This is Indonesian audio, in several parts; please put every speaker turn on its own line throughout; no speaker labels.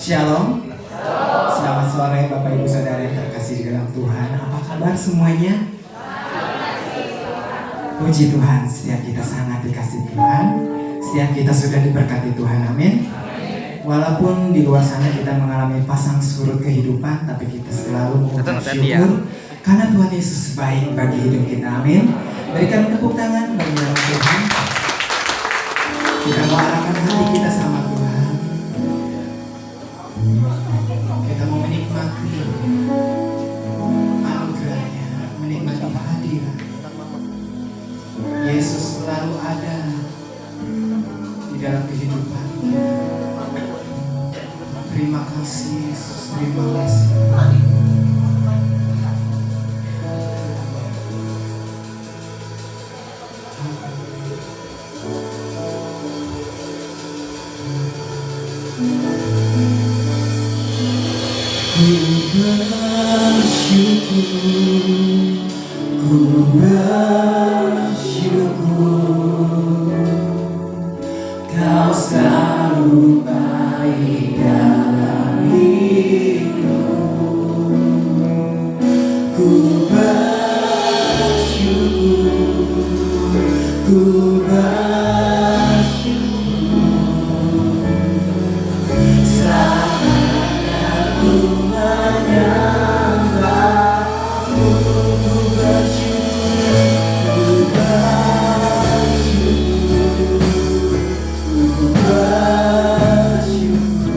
Shalom. Selamat sore Bapak Ibu Saudara yang terkasih di dalam Tuhan. Apa kabar semuanya? Puji Tuhan, setiap kita sangat dikasih Tuhan. Setiap kita sudah diberkati Tuhan, amin. Walaupun di luar sana kita mengalami pasang surut kehidupan, tapi kita selalu mengucap syukur karena Tuhan Yesus baik bagi hidup kita, amin. Berikan tepuk tangan bagi nama Tuhan. Kita mau arahkan hati kita sama Tuhan. Kita mau menikmati anugerahnya, menikmati hadirat. Yesus selalu ada di dalam kehidupan kita. Terima kasih Yesus, terima kasih. Ku bersyukur, Kau selalu baik dalam hidup. Ku bersyukur, ku bersyukur, saat aku menyembahmu. Ku bersyukur, ku bersyukur, ku bersyukur.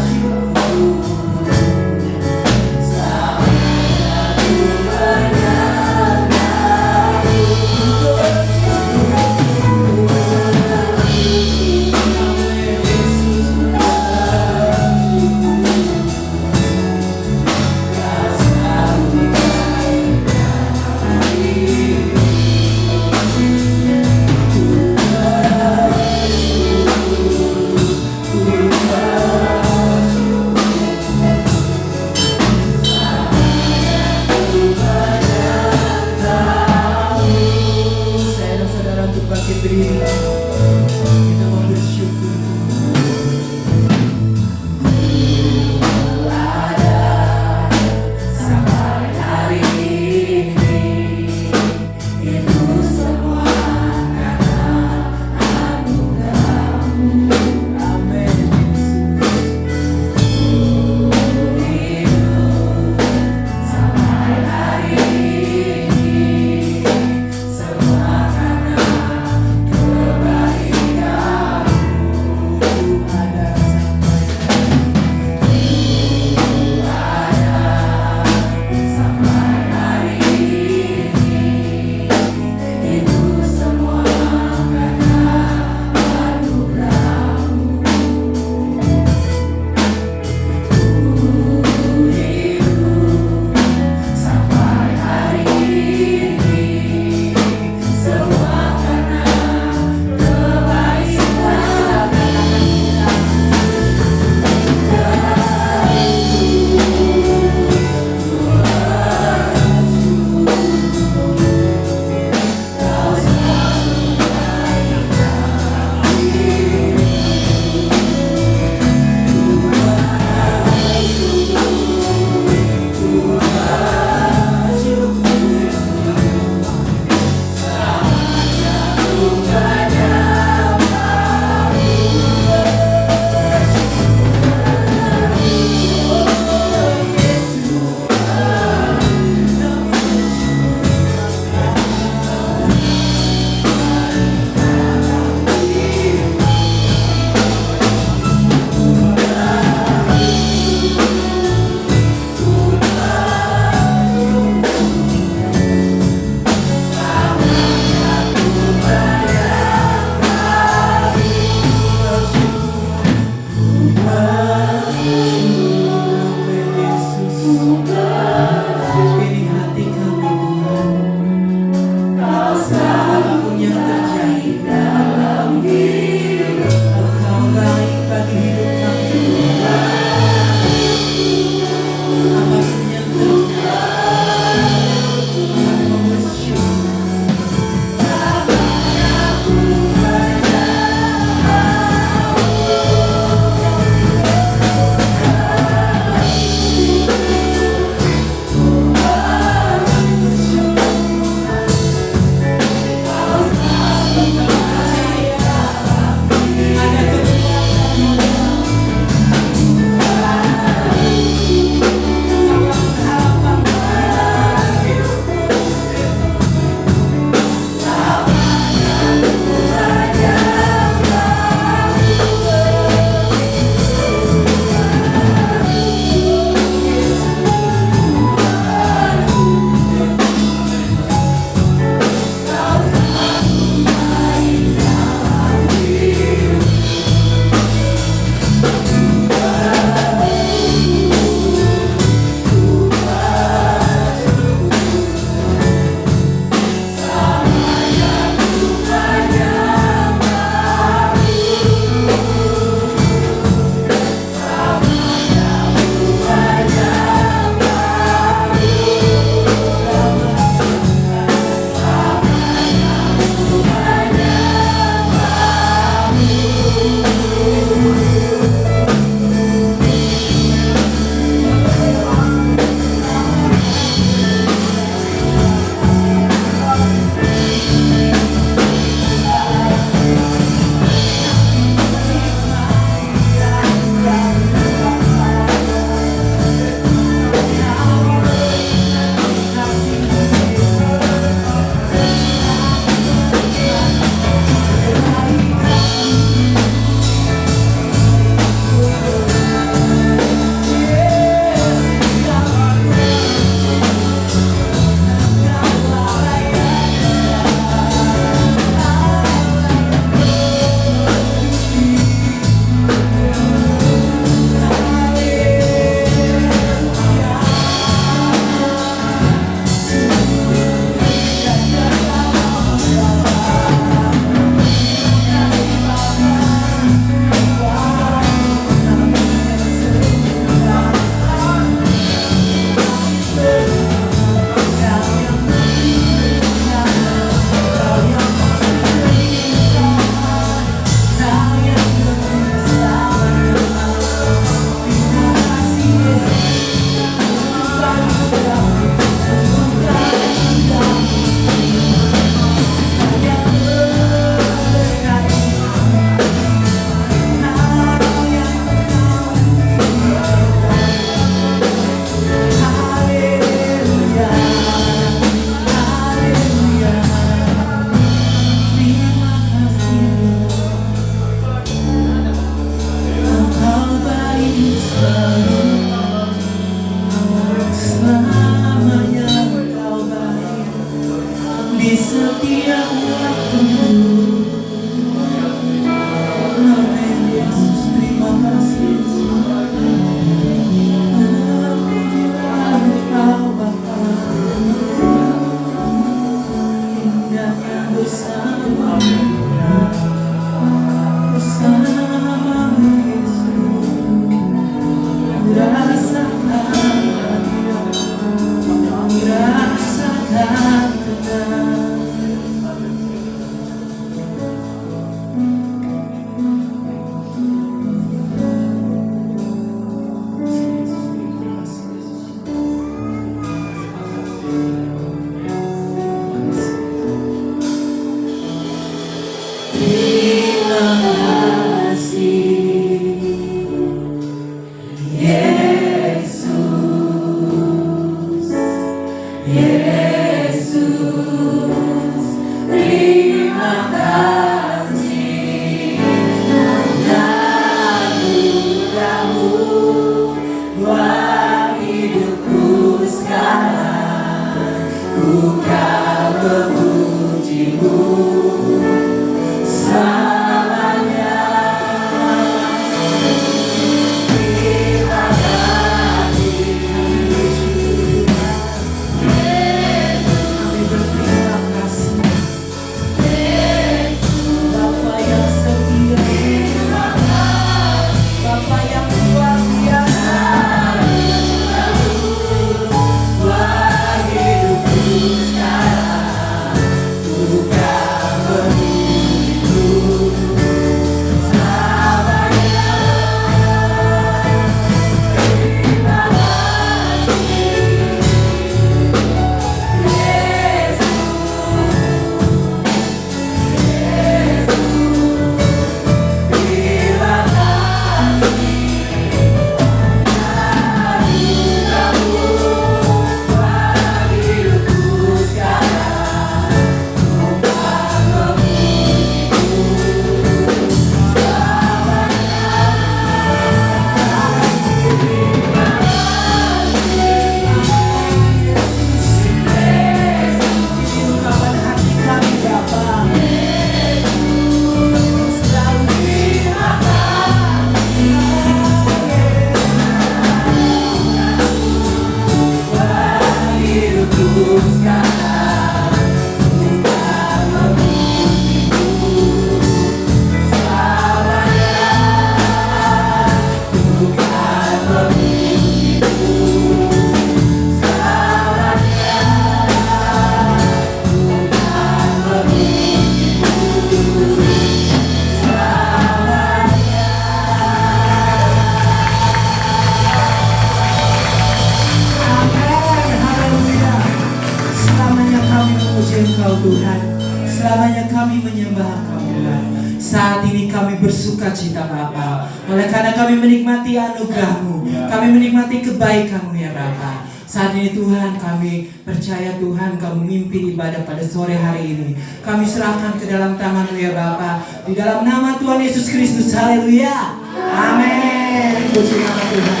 Selamanya kami menyembah Engkau Tuhan. Saat ini kami bersuka cita Bapa, oleh karena kami menikmati anugerah-Mu, kami menikmati kebaikan-Mu ya Bapa. Saat ini Tuhan kami percaya Tuhan Kau memimpin ibadah pada sore hari ini. Kami serahkan ke dalam tangan-Mu ya Bapa. Di dalam nama Tuhan Yesus Kristus, haleluya. Amin. Puji nama Tuhan.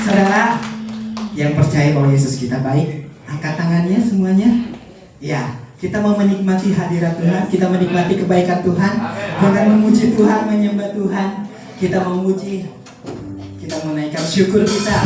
Saudara yang percaya bahwa Yesus kita baik, angkat tangannya semuanya. Ya, kita mau menikmati hadirat Tuhan, kita menikmati kebaikan Tuhan dengan memuji Tuhan, menyembah Tuhan. Kita mau memuji, kita mau naikkan syukur kita.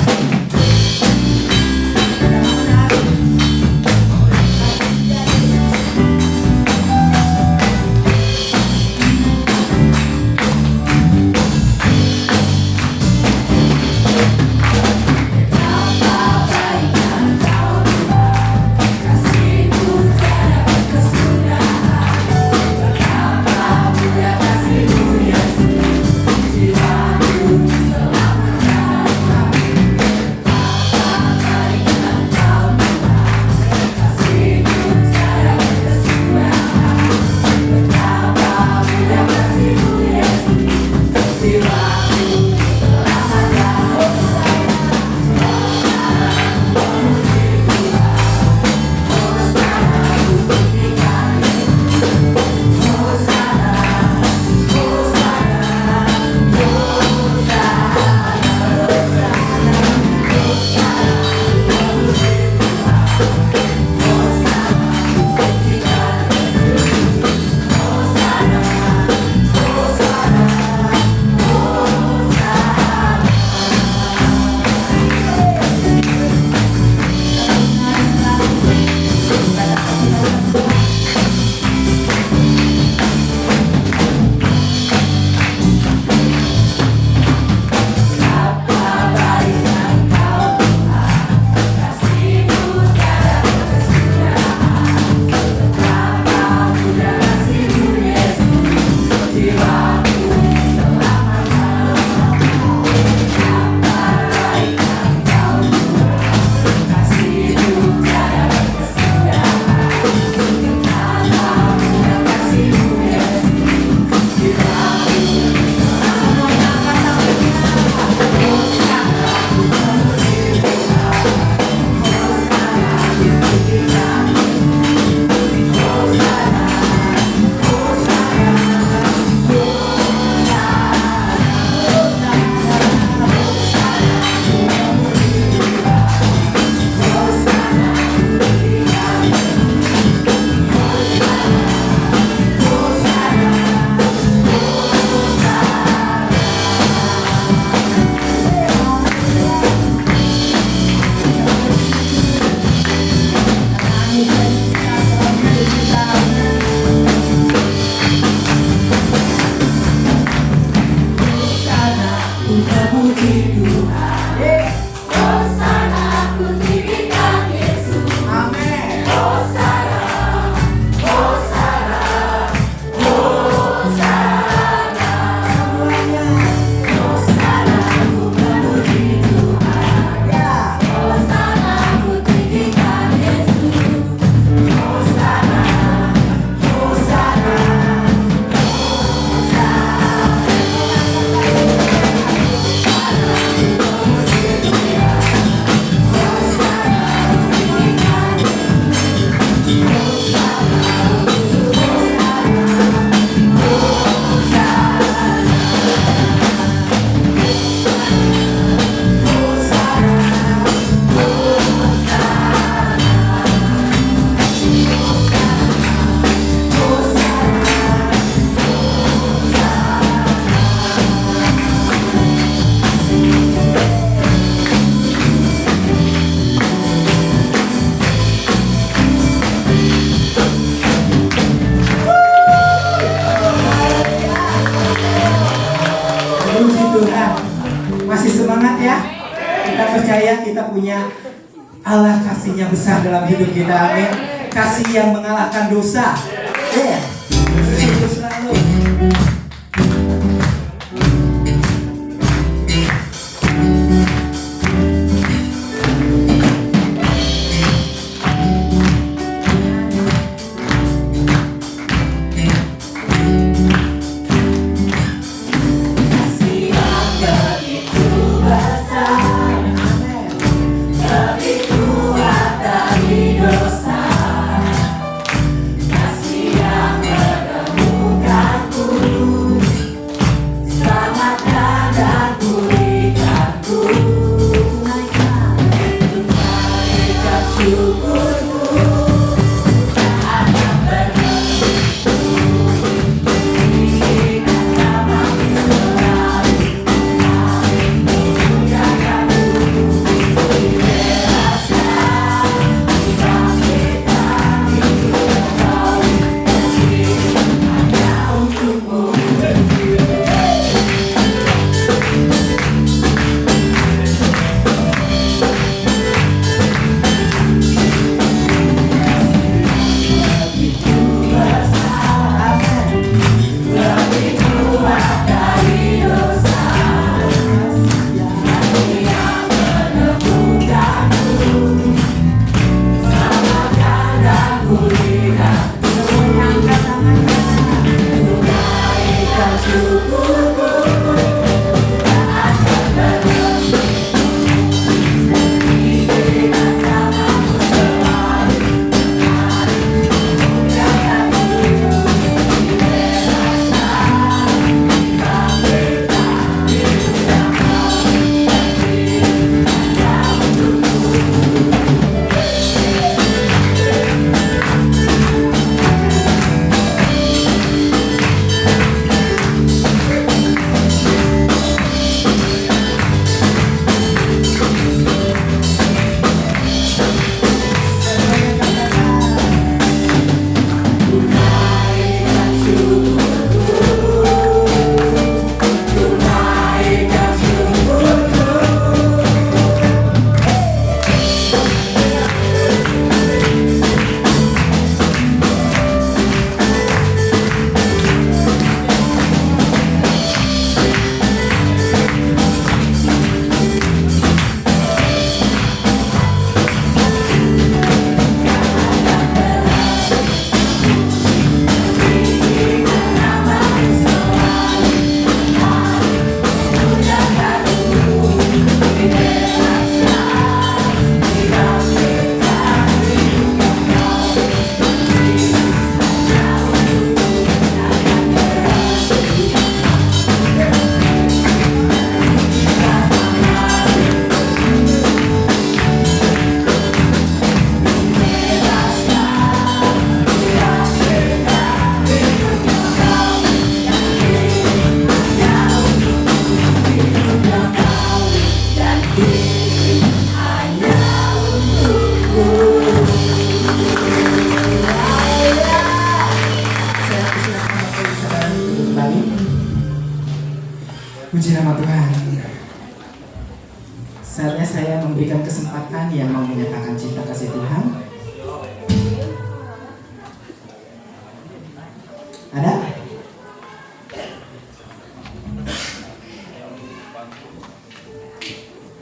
Masih semangat ya? Kita percaya kita punya Allah, kasihnya besar dalam hidup kita, amin. Kasih yang mengalahkan dosa. Terus selalu. Puji nama Tuhan. Saatnya saya memberikan kesempatan yang mau menyatakan cinta kasih Tuhan. Ada?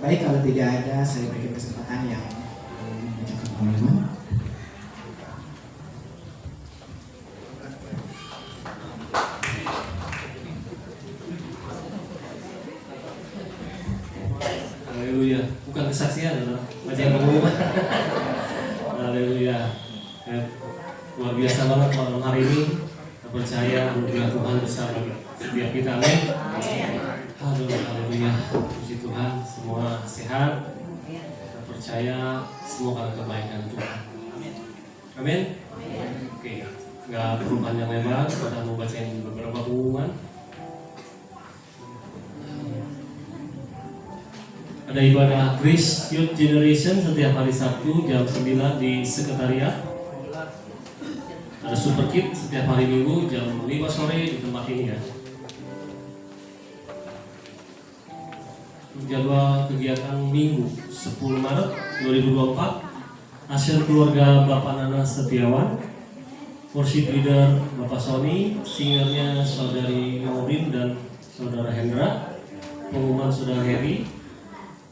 Baik, kalau tidak ada, saya berikan kesempatan yang mengucapkan pengumuman.
Haleluya, bukan kesaksian, baca yang pengumuman. Haleluya, luar biasa banget malam hari ini. Kita percaya anugerah Tuhan besar bagi setiap kita, amin. Haleluya, puji Tuhan, semua sehat. Kita percaya semua akan kebaikan Tuhan. Amin. Oke, nggak perlu panjang lebar, kita mau bacain beberapa pengumuman. Ada ibadah Grace Youth Generation setiap hari Sabtu jam 9 di sekretariat. Ada Super Kid setiap hari Minggu jam 5 sore di tempat ini ya. jadwal kegiatan Minggu 10 Maret 2024. Hasil keluarga Bapak Nana Setiawan, worship leader Bapak Sony, singernya Saudari Maureen dan Saudara Hendra, pengumuman Saudara Heri,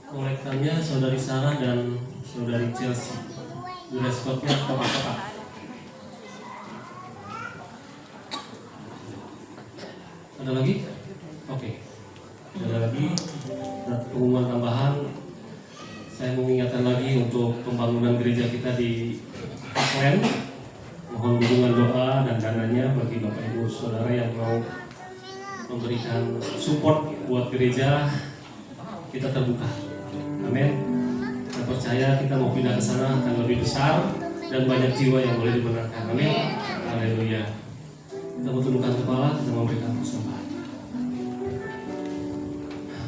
kolektannya Saudari Sarah dan Saudari Chelsea. Dress code-nya kotak-kotak. Ada lagi? Oke. Ada lagi. Dan pengumuman tambahan, saya mengingatkan lagi untuk pembangunan gereja kita di Parkland. Mohon dukungan doa dan dananya bagi Bapak Ibu Saudara yang mau memberikan support buat gereja. Kita terbuka. Amin. Saya percaya kita mau pindah ke sana akan lebih besar dan banyak jiwa yang boleh dibenarkan. Amin. Haleluya. Kita tundukkan kepala, kita memberikan persembahan.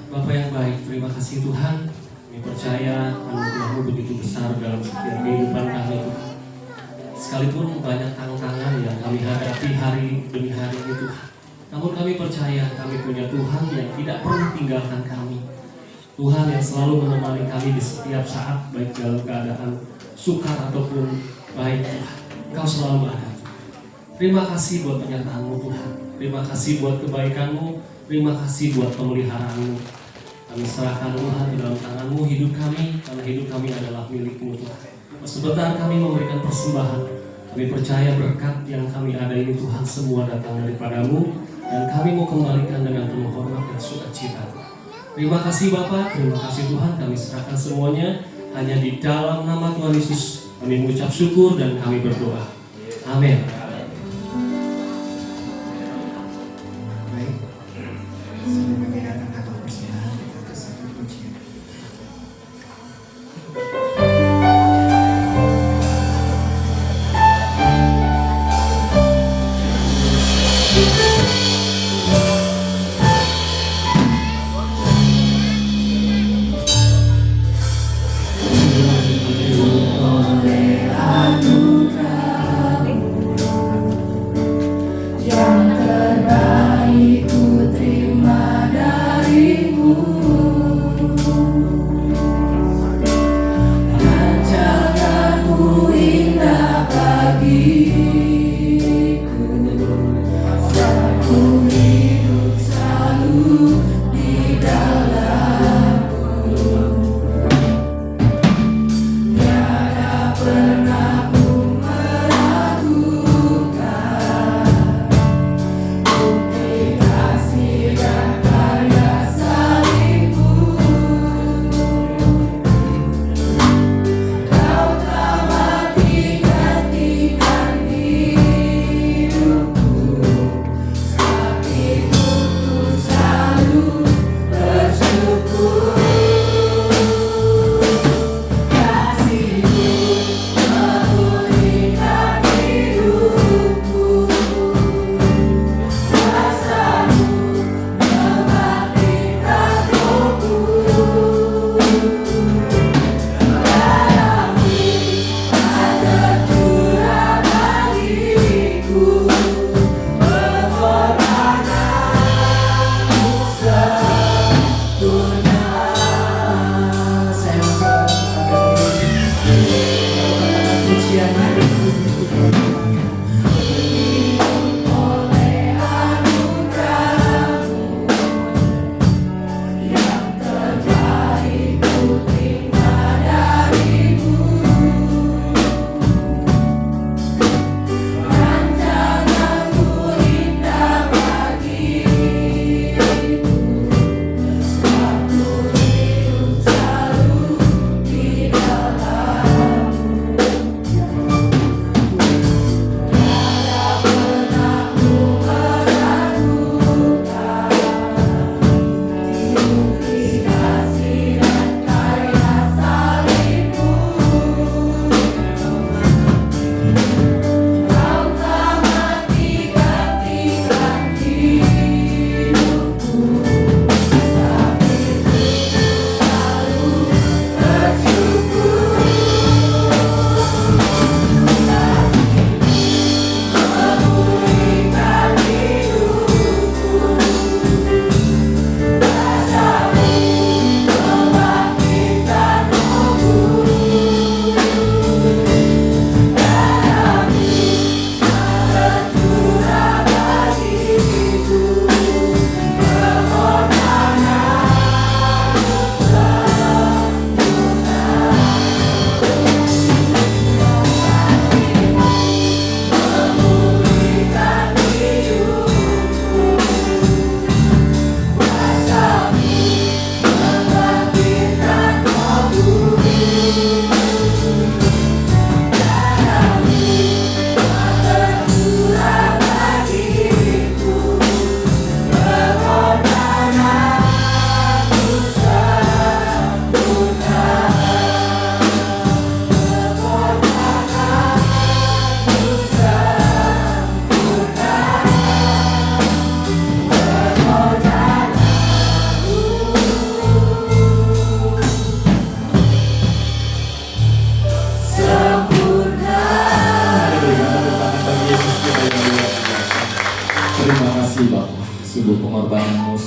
Bapak yang baik, terima kasih Tuhan. Kami percaya anugerah-Mu begitu besar dalam setiap kehidupan kami Tuhan. Sekalipun banyak tantangan yang kami hadapi hari demi hari itu, namun kami percaya kami punya Tuhan yang tidak pernah tinggalkan kami. Tuhan yang selalu menemani kami di setiap saat, baik dalam keadaan sukar ataupun baik Tuhan. Engkau selalu ada. Terima kasih buat penyertaan-Mu Tuhan. Terima kasih buat kebaikan-Mu. Terima kasih buat pemeliharaan-Mu. Kami serahkan Tuhan di dalam tangan-Mu hidup kami, karena hidup kami adalah milik-Mu Tuhan. Sebentar kami memberikan persembahan. Kami percaya berkat yang kami ada ini Tuhan semua datang daripada-Mu, dan kami mau kembalikan dengan penuh hormat dan sukacita. Terima kasih Bapa, terima kasih Tuhan, kami serahkan semuanya hanya di dalam nama Tuhan Yesus. Kami mengucap syukur dan kami berdoa. Amin.
Baik, sebelum kami datang ke persembahan, kita bersatu pujian.
Oleh anugerah-Mu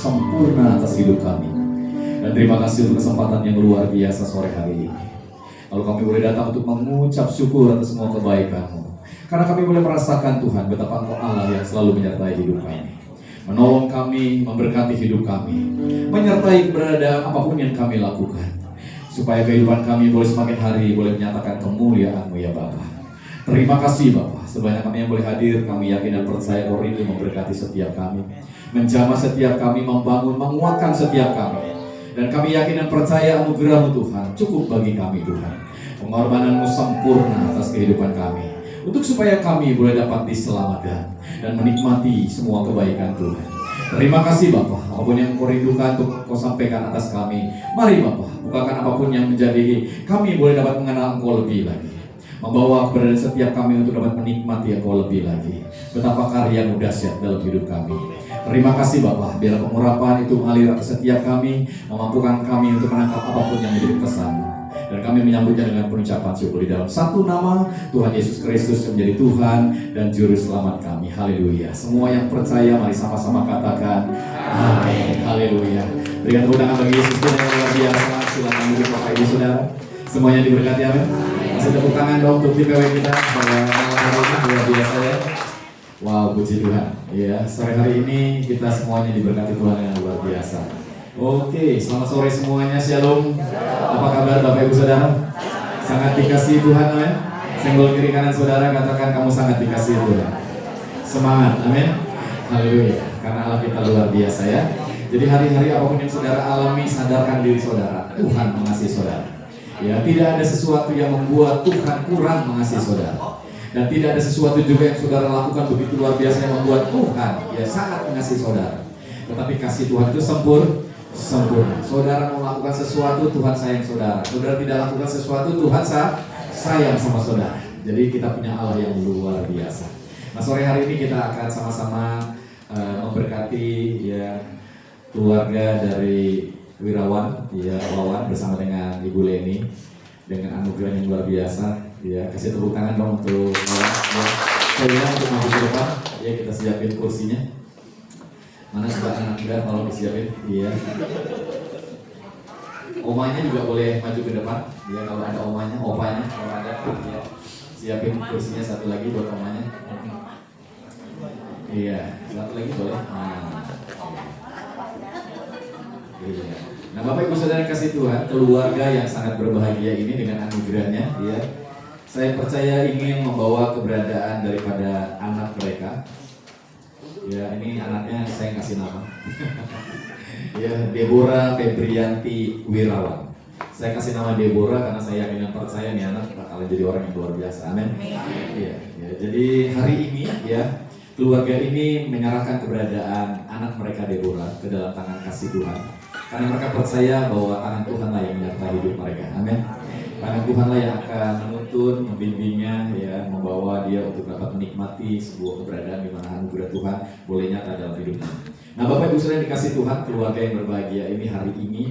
sempurna atas hidup kami. Dan terima kasih untuk kesempatan yang luar biasa sore hari ini. Lalu kami boleh datang untuk mengucap syukur atas semua kebaikan-Mu. Karena kami boleh merasakan Tuhan betapa Engkau Allah yang selalu menyertai hidup kami, menolong kami, memberkati hidup kami, menyertai keberadaan apapun yang kami lakukan, supaya kehidupan kami boleh semakin hari boleh menyatakan kemuliaan-Mu ya Bapa. Terima kasih Bapa, sebanyak kami yang boleh hadir, kami yakin dan percaya Kau rindu memberkati setiap kami, menjamah setiap kami, membangun, menguatkan setiap kami. Dan kami yakin dan percaya anugerah-Mu Tuhan cukup bagi kami Tuhan. Pengorbanan-Mu sempurna atas kehidupan kami, untuk supaya kami boleh dapat diselamatkan dan menikmati semua kebaikan Tuhan. Terima kasih Bapa, apapun yang Kau rindukan untuk Kau sampaikan atas kami. Mari Bapa, bukakan apapun yang menjadi kami boleh dapat mengenal Engkau lebih lagi, membawa kepada setiap kami untuk dapat menikmati Engkau lebih lagi. Betapa karya-Mu dahsyat dalam hidup kami. Terima kasih Bapa, biar pengurapan itu mengalir atas setiap kami, memampukan kami untuk menangkap apapun yang menjadi pesan. Dan kami menyambutnya dengan pengucapan syukur di dalam satu nama Tuhan Yesus Kristus yang menjadi Tuhan dan Juru Selamat kami. Haleluya. Semua yang percaya mari sama-sama katakan amin. Haleluya. Berikan tepuk tangan bagi Yesus Tuhan yang luar biasa. Silakan duduk Bapak Ibu Saudara. Semuanya diberkati amin. Kasih tepuk tangan dong untuk TPW kita pada malam hari ini luar biasa ya. Wow, puji Tuhan. Ya, sore hari ini kita semuanya diberkati Tuhan yang luar biasa. Oke, selamat sore semuanya, shalom. Apa kabar Bapak Ibu Saudara? Sangat dikasihi Tuhan, amin. Senggol kiri kanan saudara, katakan kamu sangat dikasihi Tuhan. Semangat, amin. Haleluya, karena Allah kita luar biasa ya. Jadi hari-hari apapun yang saudara alami, sadarkan diri saudara, Tuhan mengasihi saudara. Ya, tidak ada sesuatu yang membuat Tuhan kurang mengasihi saudara. Dan tidak ada sesuatu juga yang saudara lakukan begitu luar biasa yang membuat Tuhan ya sangat mengasihi saudara. Tetapi kasih Tuhan itu sempurna. Saudara mau melakukan sesuatu, Tuhan sayang saudara. Saudara tidak lakukan sesuatu, Tuhan sayang sama saudara. Jadi kita punya Allah yang luar biasa. Nah, sore hari ini kita akan sama-sama memberkati ya keluarga dari Wirawan ya Wawan bersama dengan Ibu Leni dengan anugerah yang luar biasa. Ya, kasih tepuk tangan dong untuk Wawan ya. Saya bilang untuk maju ke depan ya, kita siapin kursinya. Mana sebelah anak muda kalau disiapin, iya. Omanya juga boleh maju ke depan, ya kalau ada omanya, opanya kalau ada, ya. Siapin kursinya satu lagi buat omanya. Iya, satu lagi boleh. Iya. Nah, Bapak Ibu Saudara kasih Tuhan, keluarga yang sangat berbahagia ini dengan anugerahnya, ya. Saya percaya ingin membawa keberadaan daripada anak mereka. Ya, ini anaknya saya kasih nama. Ya, Deborah Febrianti Wirawan. Saya kasih nama Deborah karena saya yakin dan percaya nih anak bakalan jadi orang yang luar biasa. Amin. Ya, jadi hari ini ya keluarga ini menyerahkan keberadaan anak mereka Deborah ke dalam tangan kasih Tuhan. Karena mereka percaya bahwa tangan Tuhanlah yang menyertai hidup mereka. Amin. Tangan Tuhanlah yang akan menuntun, membimbingnya, ya, membawa dia untuk dapat menikmati sebuah keberadaan di mana anugerah Tuhan boleh nyata dalam hidupnya. Nah, Bapak Ibu Saudara dikasih Tuhan, keluarga yang berbahagia ini hari ini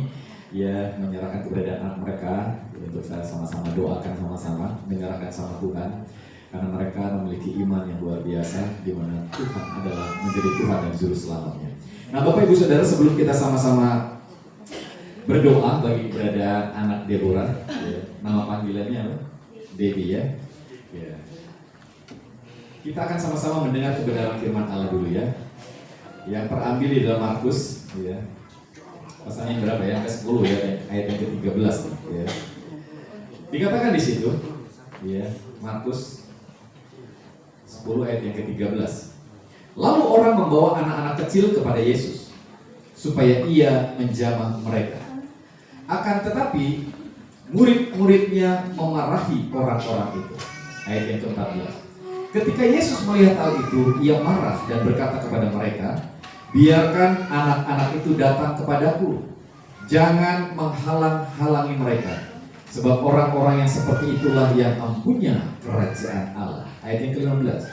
ya menyerahkan keberadaan anak mereka ya, untuk saya sama-sama doakan sama-sama, menyerahkan sama Tuhan karena mereka memiliki iman yang luar biasa di mana Tuhan adalah menjadi Tuhan dan Juru Selamatnya. Nah, Bapak Ibu Saudara, sebelum kita sama-sama berdoa bagi keberadaan anak Deborah, ya, nama panggilannya apa? Debbie ya. Ya. Kita akan sama-sama mendengar kebenaran firman Allah dulu ya. Yang terambil di dalam Markus, ya. Pasalnya yang berapa ya? Ayat 10 ya, ayat yang ke-13 ya. Dikatakan di situ, ya, Markus 10 ayat yang ke-13. Lalu orang membawa anak-anak kecil kepada Yesus supaya ia menjamah mereka. Akan tetapi murid-muridnya memarahi orang-orang itu. Ayat yang ke-14. Ketika Yesus melihat hal itu, ia marah dan berkata kepada mereka, biarkan anak-anak itu datang kepadaku. Jangan menghalang-halangi mereka. Sebab orang-orang yang seperti itulah yang mempunyai kerajaan Allah. Ayat yang ke-16.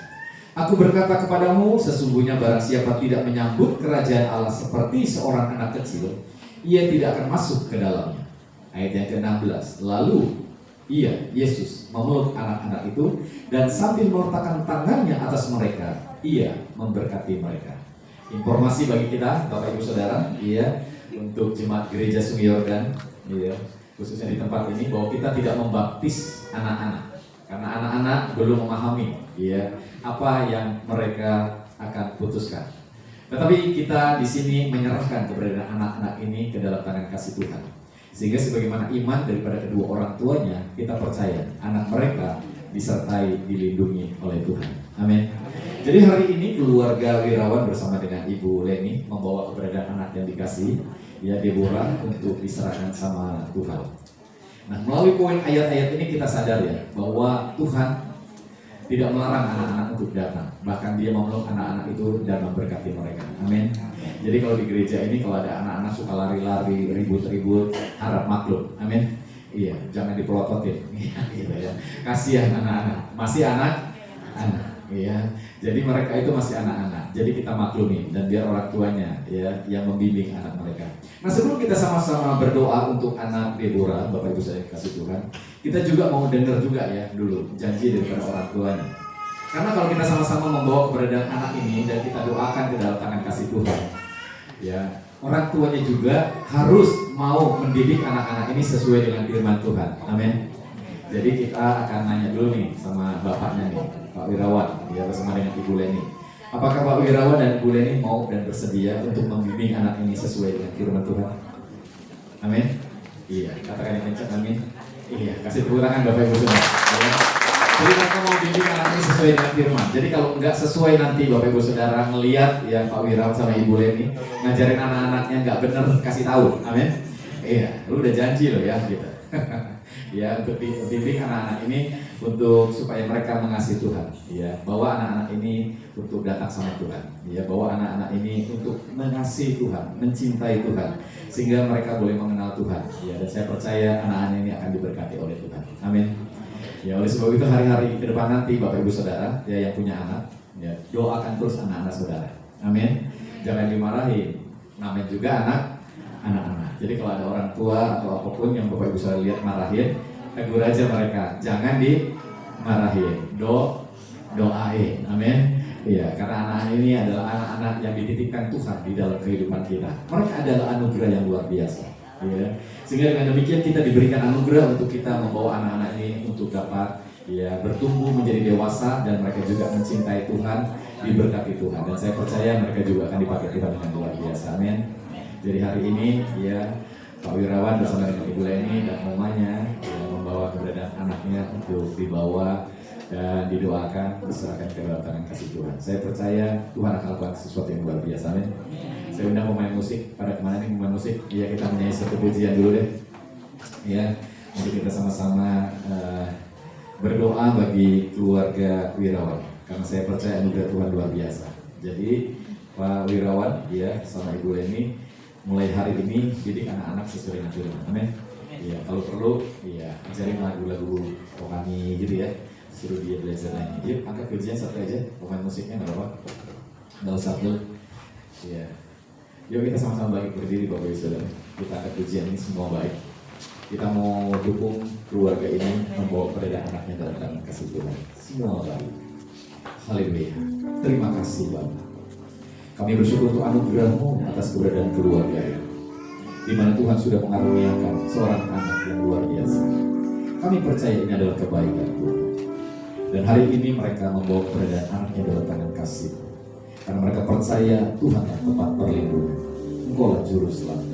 Aku berkata kepadamu, sesungguhnya barang siapa tidak menyambut kerajaan Allah seperti seorang anak kecil, ia tidak akan masuk ke dalamnya. Ayat yang ke-16. Lalu Yesus memeluk anak-anak itu dan sambil meletakkan tangannya atas mereka, ia memberkati mereka. informasi bagi kita Bapak Ibu Saudara, ya, untuk jemaat gereja Sungai Yordan, ya, khususnya di tempat ini, bahwa kita tidak membaptis anak-anak karena anak-anak belum memahami, ya, apa yang mereka akan putuskan. Tetapi kita di sini menyerahkan keberadaan anak-anak ini ke dalam tangan kasih Tuhan. Sehingga sebagaimana iman daripada kedua orang tuanya, kita percaya anak mereka disertai, dilindungi oleh Tuhan. Amin. Jadi hari ini keluarga Wirawan bersama dengan Ibu Leni membawa keberadaan anak yang dikasih, ya, Deborah, untuk diserahkan sama Tuhan. Nah, melalui poin ayat-ayat ini kita sadar, ya, bahwa Tuhan tidak melarang anak-anak untuk datang, bahkan Dia memeluk anak-anak itu dan memberkati mereka. Amin. Jadi kalau di gereja ini kalau ada anak-anak suka lari-lari, ribut-ribut, harap maklum. Amin. Iya, jangan dipelototin. Iya, gitu ya. Kasihan anak-anak, masih anak-anak. Iya. Jadi mereka itu masih anak-anak. Jadi kita maklumi dan biar orang tuanya, ya, yang membimbing anak mereka. Nah, sebelum kita sama-sama berdoa untuk anak Deborah, Bapak Ibu saya kasih Tuhan, kita juga mau dengar juga, ya, dulu janji daripada orang tuanya. Karena kalau kita sama-sama membawa keberadaan anak ini dan kita doakan ke dalam tangan kasih Tuhan, ya, orang tuanya juga harus mau mendidik anak-anak ini sesuai dengan firman Tuhan. Amin. Jadi kita akan nanya dulu nih sama bapaknya nih, Pak Wirawan, ya, bersama dengan Ibu Leni. Apakah Pak Wirawan dan Ibu Leni mau dan bersedia untuk membimbing anak ini sesuai dengan firman Tuhan? Amin. Iya, katakan yang kencang, amin. Iya, kasih tepuk tangan Bapak Ibu Saudara. Ya. Jadi mereka mau bimbing anak ini sesuai dengan firman. Jadi kalau enggak sesuai nanti Bapak Ibu Saudara ngelihat yang Pak Wirawan sama Ibu Leni ngajarin anak-anaknya enggak benar, kasih tahu. Amin. Iya, lu udah janji loh, ya, gitu. Ya, untuk bimbing anak-anak ini untuk supaya mereka mengasihi Tuhan, ya, bawa anak-anak ini untuk datang sama Tuhan, ya, bawa anak-anak ini untuk mengasihi Tuhan, mencintai Tuhan, sehingga mereka boleh mengenal Tuhan, ya, dan saya percaya anak-anak ini akan diberkati oleh Tuhan. Amin. Ya, oleh sebab itu hari-hari ke depan nanti Bapak Ibu Saudara, ya, yang punya anak, ya, doakan terus anak-anak saudara. Amin. Jangan dimarahin, namanya juga anak-anak. Jadi kalau ada orang tua atau apapun yang Bapak Ibu Saudara lihat marahin, tegur aja mereka, jangan dimarahin, doain. Amin. Iya, karena anak-anak ini adalah anak-anak yang dititipkan Tuhan di dalam kehidupan kita. Mereka adalah anugerah yang luar biasa, ya. Sehingga dengan demikian kita diberikan anugerah untuk kita membawa anak-anak ini untuk dapat, ya, bertumbuh menjadi dewasa dan mereka juga mencintai Tuhan, diberkati Tuhan. Dan saya percaya mereka juga akan dipakai Tuhan dengan luar biasa. Amin. Jadi hari ini, ya, Pak Wirawan bersama dengan Ibu Leni dan mamanya, ya, membawa keberadaan anaknya untuk dibawa dan didoakan, diserahkan ke dalam tangan kasih Tuhan. Saya percaya Tuhan akan lakukan sesuatu yang luar biasa. Amin. Saya undang pemain musik. Pada kemana nih pemain musik? Ya, kita menyanyi satu pujian dulu deh, ya, untuk kita sama-sama berdoa bagi keluarga Wirawan. Karena saya percaya anugerah Tuhan luar biasa. Jadi Pak Wirawan, ya, sama Ibu Leni mulai hari ini didik anak-anak sesuai dengan firman. Amin. Iya, kalau perlu, iya, ajarin lagu-lagu rohani gitu, ya. Suruh dia belajar nyanyi. Yuk, angkat pujian satu aja. Pemain musiknya nggak apa-apa. Nggak usah dulu. Iya. Yuk kita sama-sama bangkit berdiri Bapak Ibu Saudara. Kita angkat pujian ini semua baik. Kita mau dukung keluarga ini membawa keberadaan anaknya dalam tangan kasih Tuhan. Semua baik. Haleluya. Terima kasih Bapak. Kami bersyukur untuk anugerah-Mu atas keberadaan keluarga ini, di mana Tuhan sudah mengaruniakan seorang anak yang luar biasa. Kami percaya ini adalah kebaikan Tuhan. Dan hari ini mereka membawa keberadaan anaknya dalam tangan kasih. Karena mereka percaya Tuhan yang tempat perlindungan. Engkaulah juru selamat.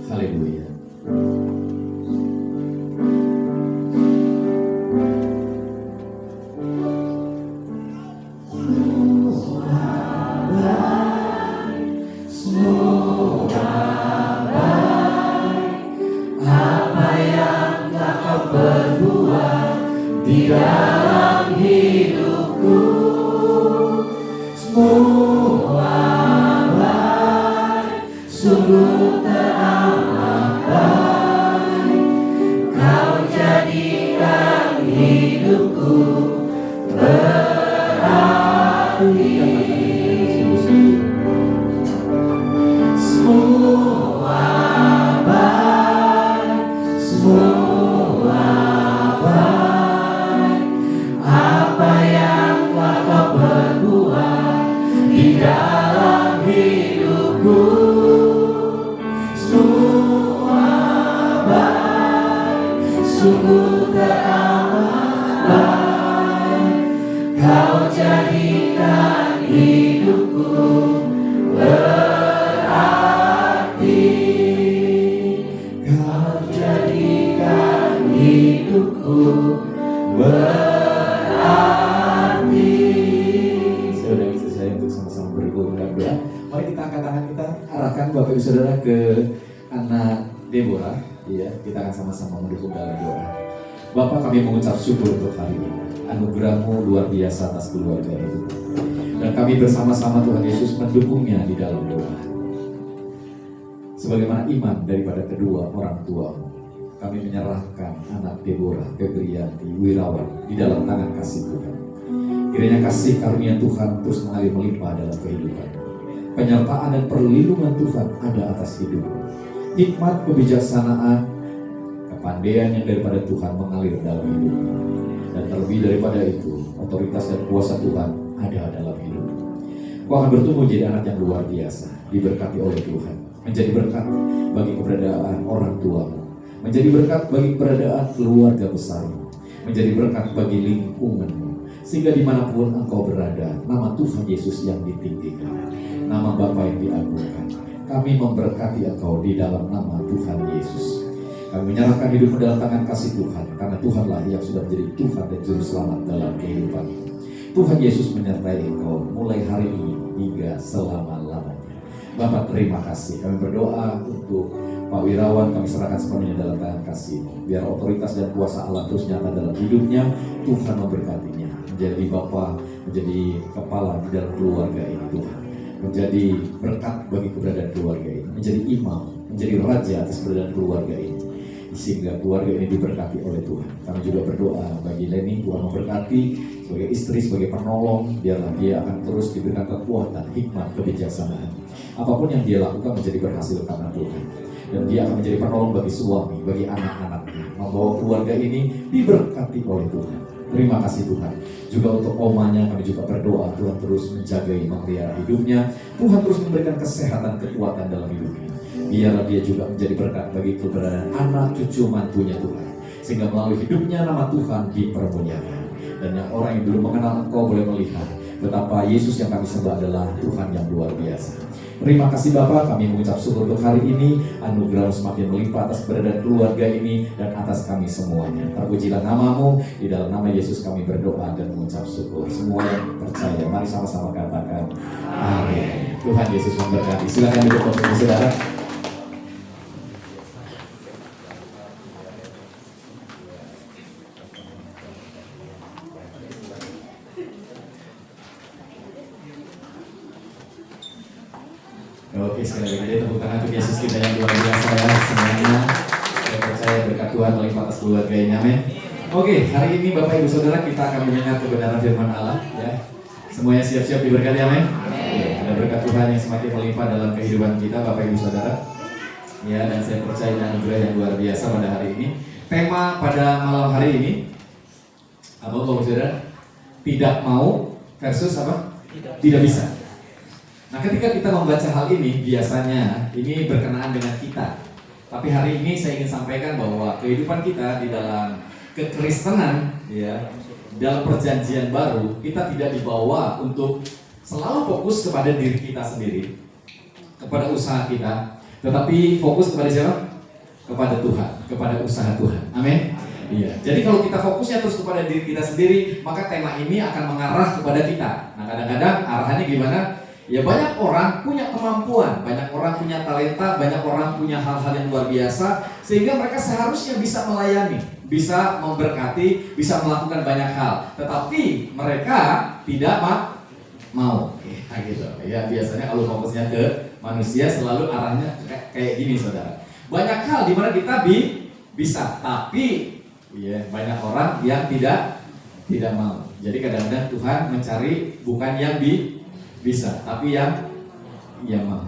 Haleluya.
Di dalam hidupku semua baik, sungguh teramat baik. Kau jadikan hidupku berarti. Semua baik, semua apa yang telah kau perbuat di dalam sungguh teramat baik. Kau jadikan hidupku berarti. Kau jadikan hidupku berarti.
Saudara bisa saya untuk sama-sama bergumul dan doa. Mari kita angkat tangan kita, arahkan Bapak Ibu Saudara ke anak Deborah. Ya, kita akan sama-sama mendukung dalam doa. Bapak, kami mengucap syukur untuk hari ini. Anugerah-Mu luar biasa atas keluarga itu. Dan kami bersama-sama Tuhan Yesus mendukungnya di dalam doa. Sebagaimana iman daripada kedua orang tua-Mu, kami menyerahkan anak Deborah, Febrianti, Wirawan di dalam tangan kasih Tuhan. Kiranya kasih karunia Tuhan terus mengalir melimpah dalam kehidupan. Penyertaan dan perlindungan Tuhan ada atas hidup. Hikmat, kebijaksanaan, kepandaian yang daripada Tuhan mengalir dalam hidupnya. Dan terlebih daripada itu, otoritas dan kuasa Tuhan ada dalam hidup. Kau akan bertumbuh jadi anak yang luar biasa, diberkati oleh Tuhan. Menjadi berkat bagi keberadaan orang tuamu, menjadi berkat bagi keberadaan keluarga besarmu, menjadi berkat bagi lingkunganmu. Sehingga dimanapun engkau berada, nama Tuhan Yesus yang ditinggikan, nama Bapa yang diagungkan. Kami memberkati engkau di dalam nama Tuhan Yesus. Kami menyerahkan hidupmu dalam tangan kasih Tuhan, karena Tuhanlah yang sudah menjadi Tuhan dan Juru Selamat dalam kehidupan. Tuhan Yesus menyertai engkau mulai hari ini hingga selama-lamanya. Bapak, terima kasih. Kami berdoa untuk Pak Wirawan, kami serahkan sepenuhnya dalam tangan kasih-Mu. Biar otoritas dan kuasa Allah terus nyata dalam hidupnya. Tuhan memberkatinya, menjadi Bapa, menjadi kepala di dalam keluarga ini Tuhan. Menjadi berkat bagi keberadaan keluarga ini, menjadi imam, menjadi raja atas keberadaan keluarga ini. Sehingga keluarga ini diberkati oleh Tuhan. Kami juga berdoa bagi Leni, Tuhan memberkati sebagai istri, sebagai penolong. Biarlah dia akan terus diberikan kekuatan, hikmat, kebijaksanaan. Apapun yang dia lakukan menjadi berhasil karena Tuhan. Dan dia akan menjadi penolong bagi suami, bagi anak-anaknya. Membawa keluarga ini diberkati oleh Tuhan. Terima kasih Tuhan. Juga untuk omanya kami juga berdoa, Tuhan terus menjagai, memelihara hidupnya. Tuhan terus memberikan kesehatan, kekuatan dalam hidupnya. Biarlah dia juga menjadi berkat bagi keberadaan anak cucu mantunya Tuhan. Sehingga melalui hidupnya nama Tuhan dipermuliakan. Dan yang orang yang belum mengenal Engkau boleh melihat betapa Yesus yang kami sembah adalah Tuhan yang luar biasa. Terima kasih Bapa, kami mengucap syukur untuk hari ini. Anugerah semakin melimpah atas keberadaan keluarga ini dan atas kami semuanya. Terpujilah nama-Mu, di dalam nama Yesus kami berdoa dan mengucap syukur. Semua yang percaya, mari sama-sama katakan amin. Tuhan Yesus memberkati. Silakan duduk untuk saudara. Oke, sekali lagi tepuk tangan untuk Yesus kita yang luar biasa ya semuanya. Saya percaya berkat Tuhan melimpah atas keluarga ini, amin. Oke, hari ini Bapak Ibu Saudara kita akan mendengar kebenaran firman Allah ya. Semuanya siap-siap diberkati, amin. Ada berkat Tuhan yang semakin melimpah dalam kehidupan kita Bapak Ibu Saudara. Ya, dan saya percaya anugerah yang luar biasa pada hari ini. Tema pada malam hari ini apa Bapak Ibu Saudara? Tidak mau versus apa? Tidak bisa. Nah, ketika kita membaca hal ini, biasanya ini berkenaan dengan kita. Tapi hari ini saya ingin sampaikan bahwa kehidupan kita di dalam kekristenan, ya, dalam perjanjian baru, kita tidak dibawa untuk selalu fokus kepada diri kita sendiri, kepada usaha kita, tetapi fokus kepada siapa? Kepada Tuhan, kepada usaha Tuhan. Amin. Iya. Jadi kalau kita fokusnya terus kepada diri kita sendiri, maka tema ini akan mengarah kepada kita. Nah, kadang-kadang arahannya gimana? Ya, banyak orang punya kemampuan, banyak orang punya talenta, banyak orang punya hal-hal yang luar biasa, sehingga mereka seharusnya bisa melayani, bisa memberkati, bisa melakukan banyak hal. Tetapi mereka tidak mau. Ya, gitu. Ya, biasanya kalau fokusnya ke manusia selalu arahnya kayak gini, saudara. Banyak hal di mana kita bisa, tapi ya, banyak orang yang tidak mau. Jadi kadang-kadang Tuhan mencari bukan yang bisa, tapi yang mau.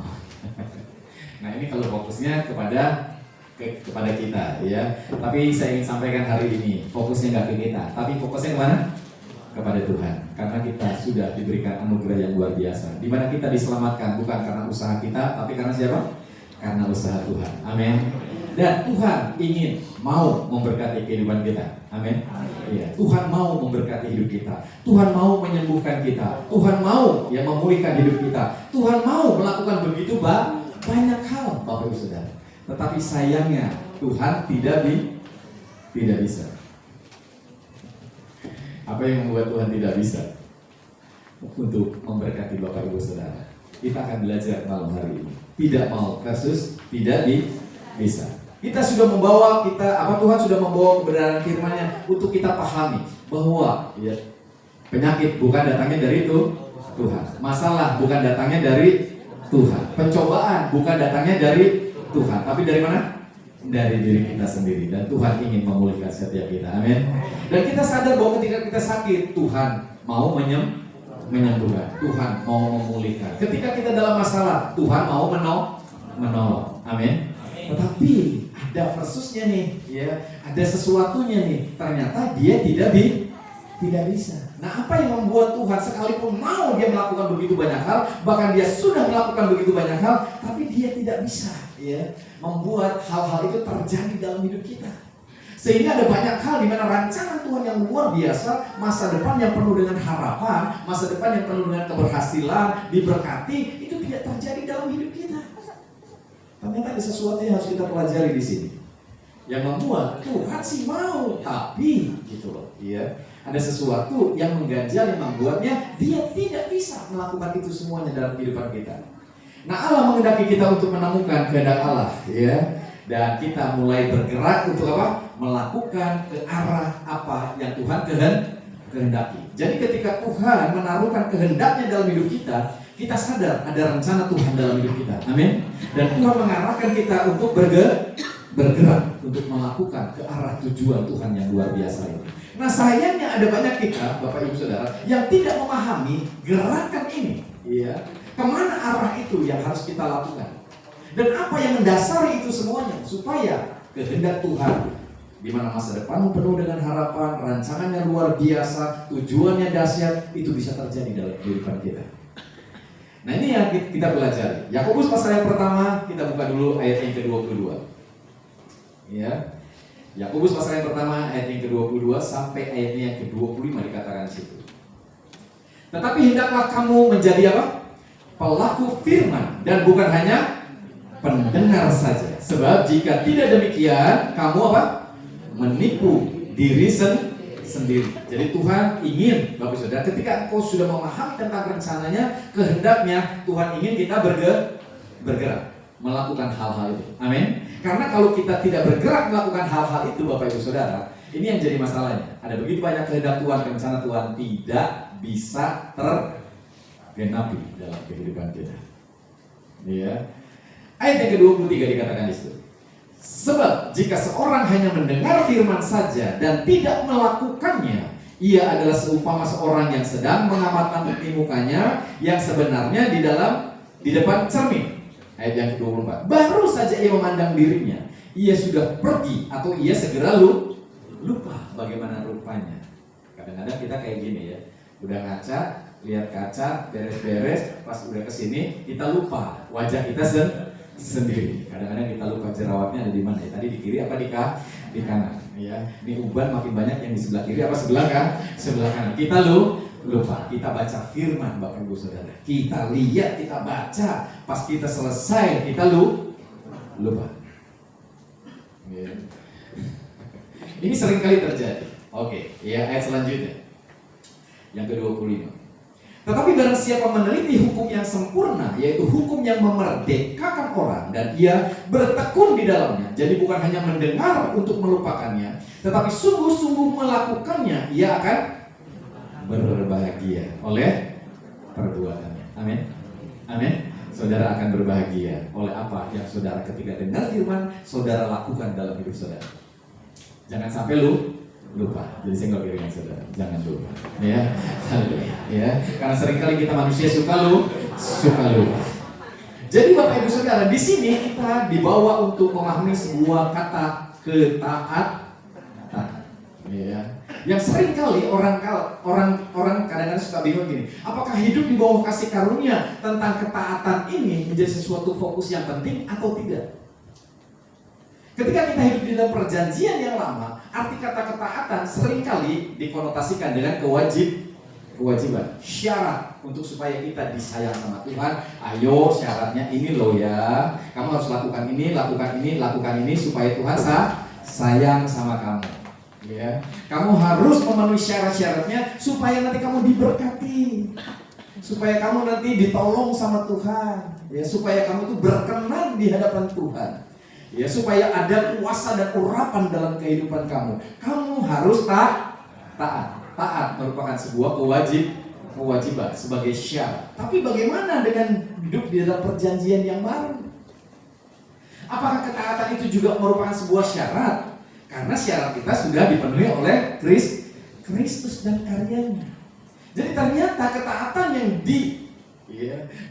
Nah, ini kalau fokusnya kepada kita ya. Tapi saya ingin sampaikan hari ini, fokusnya nggak ke kita, tapi fokusnya kemana? Kepada Tuhan. Karena kita sudah diberikan anugerah yang luar biasa, di mana kita diselamatkan bukan karena usaha kita, tapi karena siapa? Karena usaha Tuhan. Amin. Dan Tuhan ingin mau memberkati kehidupan kita. Amin. Iya, Tuhan mau memberkati hidup kita. Tuhan mau menyembuhkan kita. Tuhan mau yang memulihkan hidup kita. Tuhan mau melakukan begitu banyak hal, Bapak Ibu Saudara. Tetapi sayangnya Tuhan tidak bisa. Apa yang membuat Tuhan tidak bisa untuk memberkati Bapak Ibu Saudara? Kita akan belajar malam hari ini. Tidak mau versus tidak bisa. Kita sudah membawa Tuhan sudah membawa kebenaran firman-Nya untuk kita pahami bahwa penyakit bukan datangnya dari Tuhan. Masalah bukan datangnya dari Tuhan. Pencobaan bukan datangnya dari Tuhan. Tapi dari mana? Dari diri kita sendiri. Dan Tuhan ingin memulihkan setiap kita. Amin. Dan kita sadar bahwa ketika kita sakit, Tuhan mau menyembuhkan. Tuhan mau memulihkan. Ketika kita dalam masalah, Tuhan mau menolong. Amin. Tetapi ada versusnya nih, ada sesuatunya nih. Ternyata dia tidak bisa. Nah, apa yang membuat Tuhan sekalipun mau dia melakukan begitu banyak hal, bahkan dia sudah melakukan begitu banyak hal, tapi dia tidak bisa, membuat hal-hal itu terjadi dalam hidup kita. Sehingga ada banyak hal di mana rancangan Tuhan yang luar biasa, masa depan yang penuh dengan harapan, masa depan yang penuh dengan keberhasilan, diberkati, itu tidak terjadi dalam hidup kita. Ternyata ada sesuatu yang harus kita pelajari di sini. Yang membuat Tuhan sih mau, tapi gitu loh, ada sesuatu yang mengganjal yang membuatnya dia tidak bisa melakukan itu semuanya dalam kehidupan kita. Nah, Allah menghendaki kita untuk menemukan kehendak Allah, dan kita mulai bergerak untuk apa? Melakukan ke arah apa yang Tuhan kehendaki. Jadi ketika Tuhan menaruhkan kehendaknya dalam hidup kita, kita sadar ada rencana Tuhan dalam hidup kita. Amin. Dan Tuhan mengarahkan kita untuk bergerak untuk melakukan ke arah tujuan Tuhan yang luar biasa ini. Nah, sayangnya ada banyak kita, Bapak Ibu Saudara, yang tidak memahami gerakan ini. Kemana arah itu yang harus kita lakukan? Dan apa yang mendasari itu semuanya supaya kehendak Tuhan di mana masa depan penuh dengan harapan, rancangannya luar biasa, tujuannya dahsyat, itu bisa terjadi dalam kehidupan kita. Nah, ini yang kita pelajari. Yakobus pasal yang pertama, kita buka dulu ayat yang ke-22. Yakobus pasal yang pertama ayat yang ke-22 sampai ayatnya yang ke-25 dikatakan di situ. Tetapi hendaklah kamu menjadi apa? Pelaku firman dan bukan hanya pendengar saja. Sebab jika tidak demikian, kamu apa? Menipu diri sendiri. Jadi Tuhan ingin, Bapak Saudara, ketika engkau sudah memahami tentang rencananya, kehendaknya, Tuhan ingin kita bergerak melakukan hal-hal itu. Amin. Karena kalau kita tidak bergerak melakukan hal-hal itu, Bapak Ibu Saudara, ini yang jadi masalahnya. Ada begitu banyak kehendak Tuhan, rencana Tuhan tidak bisa tergenapi dalam kehidupan kita. Ayat yang ke-23 dikatakan di situ. Sebab jika seorang hanya mendengar firman saja dan tidak melakukannya, ia adalah seumpama seorang yang sedang mengamatkan bukti mukanya yang sebenarnya di depan cermin. Ayat yang ke-24. Baru saja ia memandang dirinya, ia sudah pergi atau ia segera lupa bagaimana rupanya. Kadang-kadang kita kayak gini udah ngaca, lihat kaca, beres-beres, pas udah kesini kita lupa wajah kita sendiri. Kadang-kadang kita lupa jerawatnya ada di mana tadi di kiri apa di kanan Ini uban makin banyak yang di sebelah kiri apa sebelah kanan. Kita lupa. Kita baca firman, Bapak Ibu Saudara. Kita lihat, kita baca, pas kita selesai kita lupa. Ini sering kali terjadi. Oke, ayat selanjutnya. Yang ke-25. Tetapi barang siapa meneliti hukum yang sempurna, yaitu hukum yang memerdekakan orang, dan ia bertekun di dalamnya. Jadi bukan hanya mendengar untuk melupakannya, tetapi sungguh-sungguh melakukannya, ia akan berbahagia oleh perbuatannya. Amin. Amin. Saudara akan berbahagia oleh apa yang saudara ketika dengar firman, saudara lakukan dalam hidup saudara. Jangan sampai lupa. Jadi saya nggak kira saudara, jangan lupa. Karena seringkali kita manusia suka lupa. Jadi Bapak Ibu Saudara, di sini kita dibawa untuk memahami sebuah kata ketaatan. Yang seringkali orang kadang-kadang suka bingung gini, apakah hidup di bawah kasih karunia tentang ketaatan ini menjadi sesuatu fokus yang penting atau tidak? Ketika kita hidup di dalam perjanjian yang lama, arti kata ketaatan seringkali dikonotasikan dengan kewajiban, syarat untuk supaya kita disayang sama Tuhan. Ayo, syaratnya ini loh ya, kamu harus lakukan ini supaya Tuhan sayang sama kamu. Ya, kamu harus memenuhi syarat-syaratnya supaya nanti kamu diberkati, supaya kamu nanti ditolong sama Tuhan, ya, supaya kamu itu berkenan di hadapan Tuhan. Ya, supaya ada kuasa dan urapan dalam kehidupan kamu. Kamu harus taat. Taat merupakan sebuah kewajiban sebagai syarat. Tapi bagaimana dengan hidup di dalam perjanjian yang baru? Apakah ketaatan itu juga merupakan sebuah syarat? Karena syarat kita sudah dipenuhi oleh Kristus dan karyanya. Jadi ternyata ketaatan yang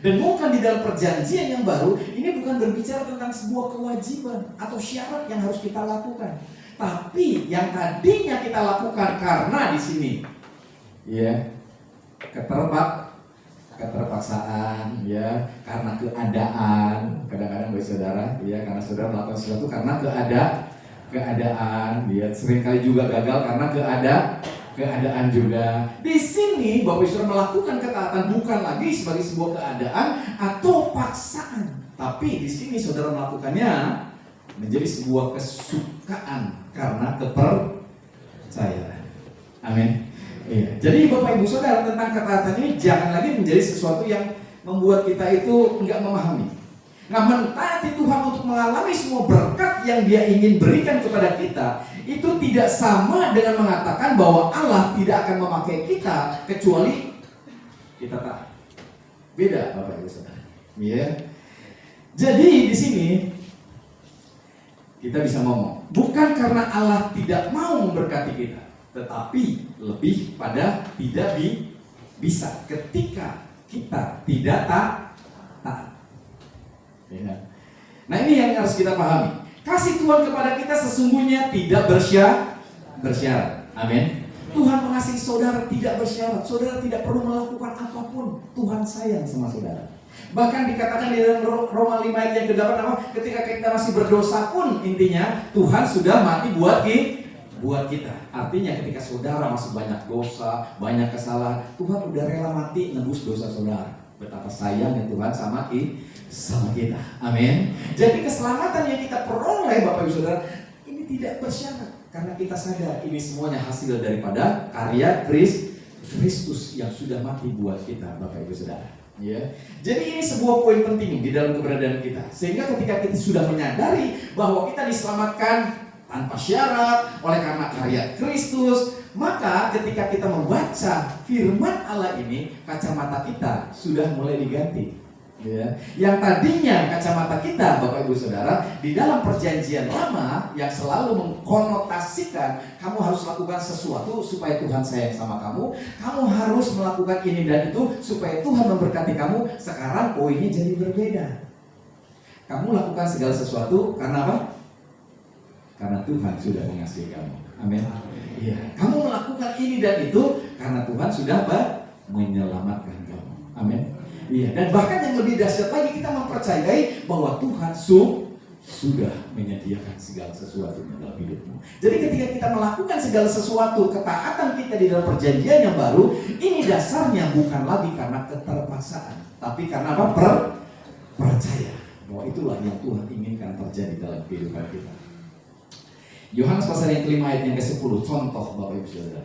dengungkan di dalam perjanjian yang baru ini bukan berbicara tentang sebuah kewajiban atau syarat yang harus kita lakukan, tapi yang tadinya kita lakukan karena di sini keterpaksaan, ya, karena keadaan. Kadang-kadang bagi saudara, ya, karena saudara melakukan sesuatu karena keadaan, ya, seringkali juga gagal karena keadaan juga. Di sini Bapak Ibu Saudara melakukan ketaatan bukan lagi sebagai sebuah keadaan atau paksaan, tapi di sini saudara melakukannya menjadi sebuah kesukaan karena kepercayaan. Amin. Iya. Jadi Bapak Ibu Saudara, tentang ketaatan ini jangan lagi menjadi sesuatu yang membuat kita itu enggak memahami. Nah, mentaati Tuhan untuk mengalami semua berkat yang Dia ingin berikan kepada kita, itu tidak sama dengan mengatakan bahwa Allah tidak akan memakai kita kecuali kita taat. Beda, Bapak Ibu Saudara. Ya. Jadi di sini kita bisa ngomong, bukan karena Allah tidak mau memberkati kita, tetapi lebih pada tidak bisa ketika kita tidak taat. Ya. Nah, ini yang harus kita pahami. Kasih Tuhan kepada kita sesungguhnya tidak bersyarat. Amin. Tuhan mengasihi saudara tidak bersyarat. Saudara tidak perlu melakukan apapun. Tuhan sayang sama saudara. Bahkan dikatakan di dalam Roma 5 ayat yang ke-8, ketika kita masih berdosa pun, intinya Tuhan sudah mati buat kita. Artinya ketika saudara masih banyak dosa, banyak kesalahan, Tuhan udah rela mati nebus dosa saudara. Betapa sayangnya Tuhan sama kita. Amin. Jadi keselamatan yang kita peroleh, Bapak Ibu Saudara, ini tidak bersyarat karena kita sadar ini semuanya hasil daripada karya Kristus yang sudah mati buat kita, Bapak Ibu Saudara. Ya. Jadi ini sebuah poin penting di dalam keberadaan kita. Sehingga ketika kita sudah menyadari bahwa kita diselamatkan tanpa syarat oleh karena karya Kristus, maka ketika kita membaca firman Allah ini, kacamata kita sudah mulai diganti. Ya. Yang tadinya kacamata kita, Bapak Ibu Saudara, di dalam perjanjian lama yang selalu mengkonotasikan kamu harus lakukan sesuatu supaya Tuhan sayang sama kamu, kamu harus melakukan ini dan itu supaya Tuhan memberkati kamu. Sekarang poinnya jadi berbeda. Kamu lakukan segala sesuatu karena apa? Karena Tuhan sudah mengasihi kamu. Amin. Iya. Kamu melakukan ini dan itu karena Tuhan sudah menyelamatkan kamu. Amin. Iya. Dan bahkan yang lebih dahsyat lagi, kita mempercayai bahwa Tuhan sudah menyediakan segala sesuatu dalam hidupmu. Jadi ketika kita melakukan segala sesuatu, ketaatan kita di dalam perjanjian yang baru, ini dasarnya bukan lagi karena keterpaksaan, tapi karena apa? Percaya bahwa itulah yang Tuhan inginkan terjadi dalam kehidupan kita. Yohanes pasal yang kelima ayat yang ke-10, contoh Bapak Ibu Saudara.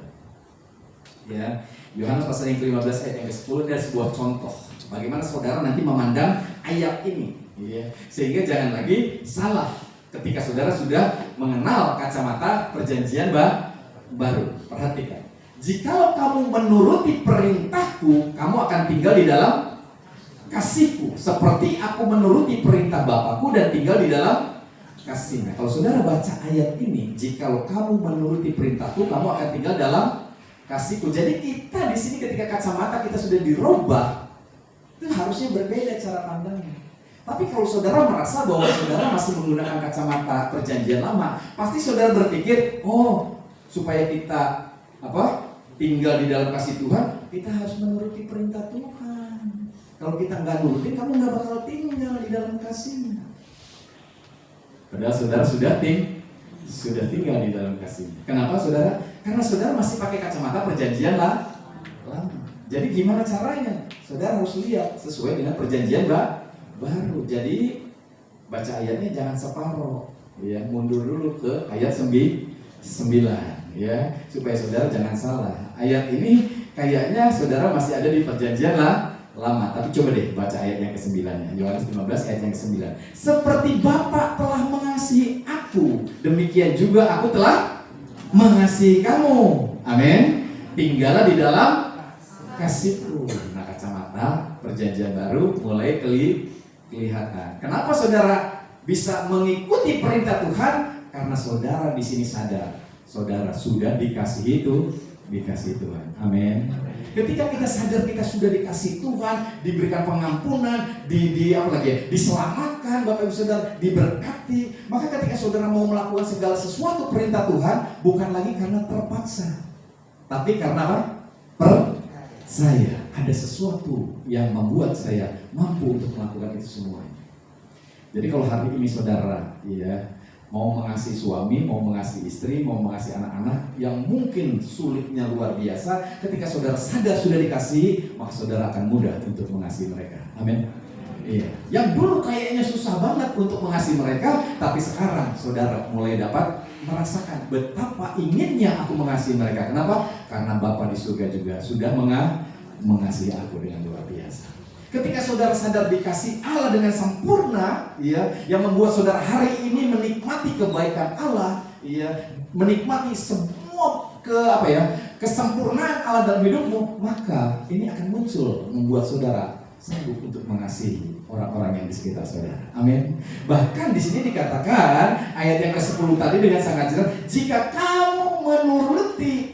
Ya, Yohanes pasal yang ke-15 ayat yang ke-10 adalah sebuah contoh bagaimana saudara nanti memandang ayat ini, ya. Sehingga jangan lagi salah ketika saudara sudah mengenal kacamata perjanjian baru. Perhatikan, jikalau kamu menuruti perintahku, kamu akan tinggal di dalam kasihku, seperti aku menuruti perintah Bapakku dan tinggal di dalam kasihnya. Kalau saudara baca ayat ini, jikalau kamu menuruti perintahku, kamu akan tinggal dalam kasihku. Jadi kita di sini ketika kacamata kita sudah dirubah, itu harusnya berbeda cara pandangnya. Tapi kalau saudara merasa bahwa saudara masih menggunakan kacamata perjanjian lama, pasti saudara berpikir, oh, supaya kita tinggal di dalam kasih Tuhan, kita harus menuruti perintah Tuhan. Kalau kita nggak nurutin, kamu nggak bakal tinggal di dalam kasihnya. Padahal saudara sudah tinggal di dalam kasih. Kenapa saudara? Karena saudara masih pakai kacamata perjanjian lama. Jadi gimana caranya? Saudara harus lihat sesuai dengan perjanjian baru. Jadi baca ayatnya jangan separoh, ya, mundur dulu ke ayat 9, ya, supaya saudara jangan salah. Ayat ini kayaknya saudara masih ada di perjanjian lama, tapi coba deh baca ayat yang ke-9, Yohanes 15 ayat yang ke-9. Seperti Bapa telah mengasihi aku, demikian juga aku telah mengasihi kamu. Amin. Tinggallah di dalam kasihku. Nah, kacamata perjanjian baru mulai kelihatan. Kenapa saudara bisa mengikuti perintah Tuhan? Karena saudara di sini sadar, saudara sudah dikasihi Tuhan. Amin. Ketika kita sadar kita sudah dikasihi Tuhan, diberikan pengampunan, diselamatkan, Bapak Ibu Saudara, diberkati, maka ketika saudara mau melakukan segala sesuatu perintah Tuhan, bukan lagi karena terpaksa, tapi karena apa? Percaya. Ada sesuatu yang membuat saya mampu untuk melakukan itu semuanya. Jadi kalau hari ini saudara, ya, mau mengasihi suami, mau mengasihi istri, mau mengasihi anak-anak yang mungkin sulitnya luar biasa, ketika saudara sadar sudah dikasihi, maka saudara akan mudah untuk mengasihi mereka. Amin. Iya. Yang dulu kayaknya susah banget untuk mengasihi mereka, tapi sekarang saudara mulai dapat merasakan betapa inginnya aku mengasihi mereka. Kenapa? Karena Bapa di surga juga sudah mengasihi aku dengan luar biasa. Ketika saudara sadar dikasih Allah dengan sempurna, ya, yang membuat saudara hari ini menikmati kebaikan Allah, ya, menikmati semua kesempurnaan Allah dalam hidupmu, maka ini akan muncul membuat saudara sanggup untuk mengasihi orang-orang yang di sekitar saudara. Amin. Bahkan di sini dikatakan ayat yang ke-10 tadi dengan sangat jelas, jika kamu menuruti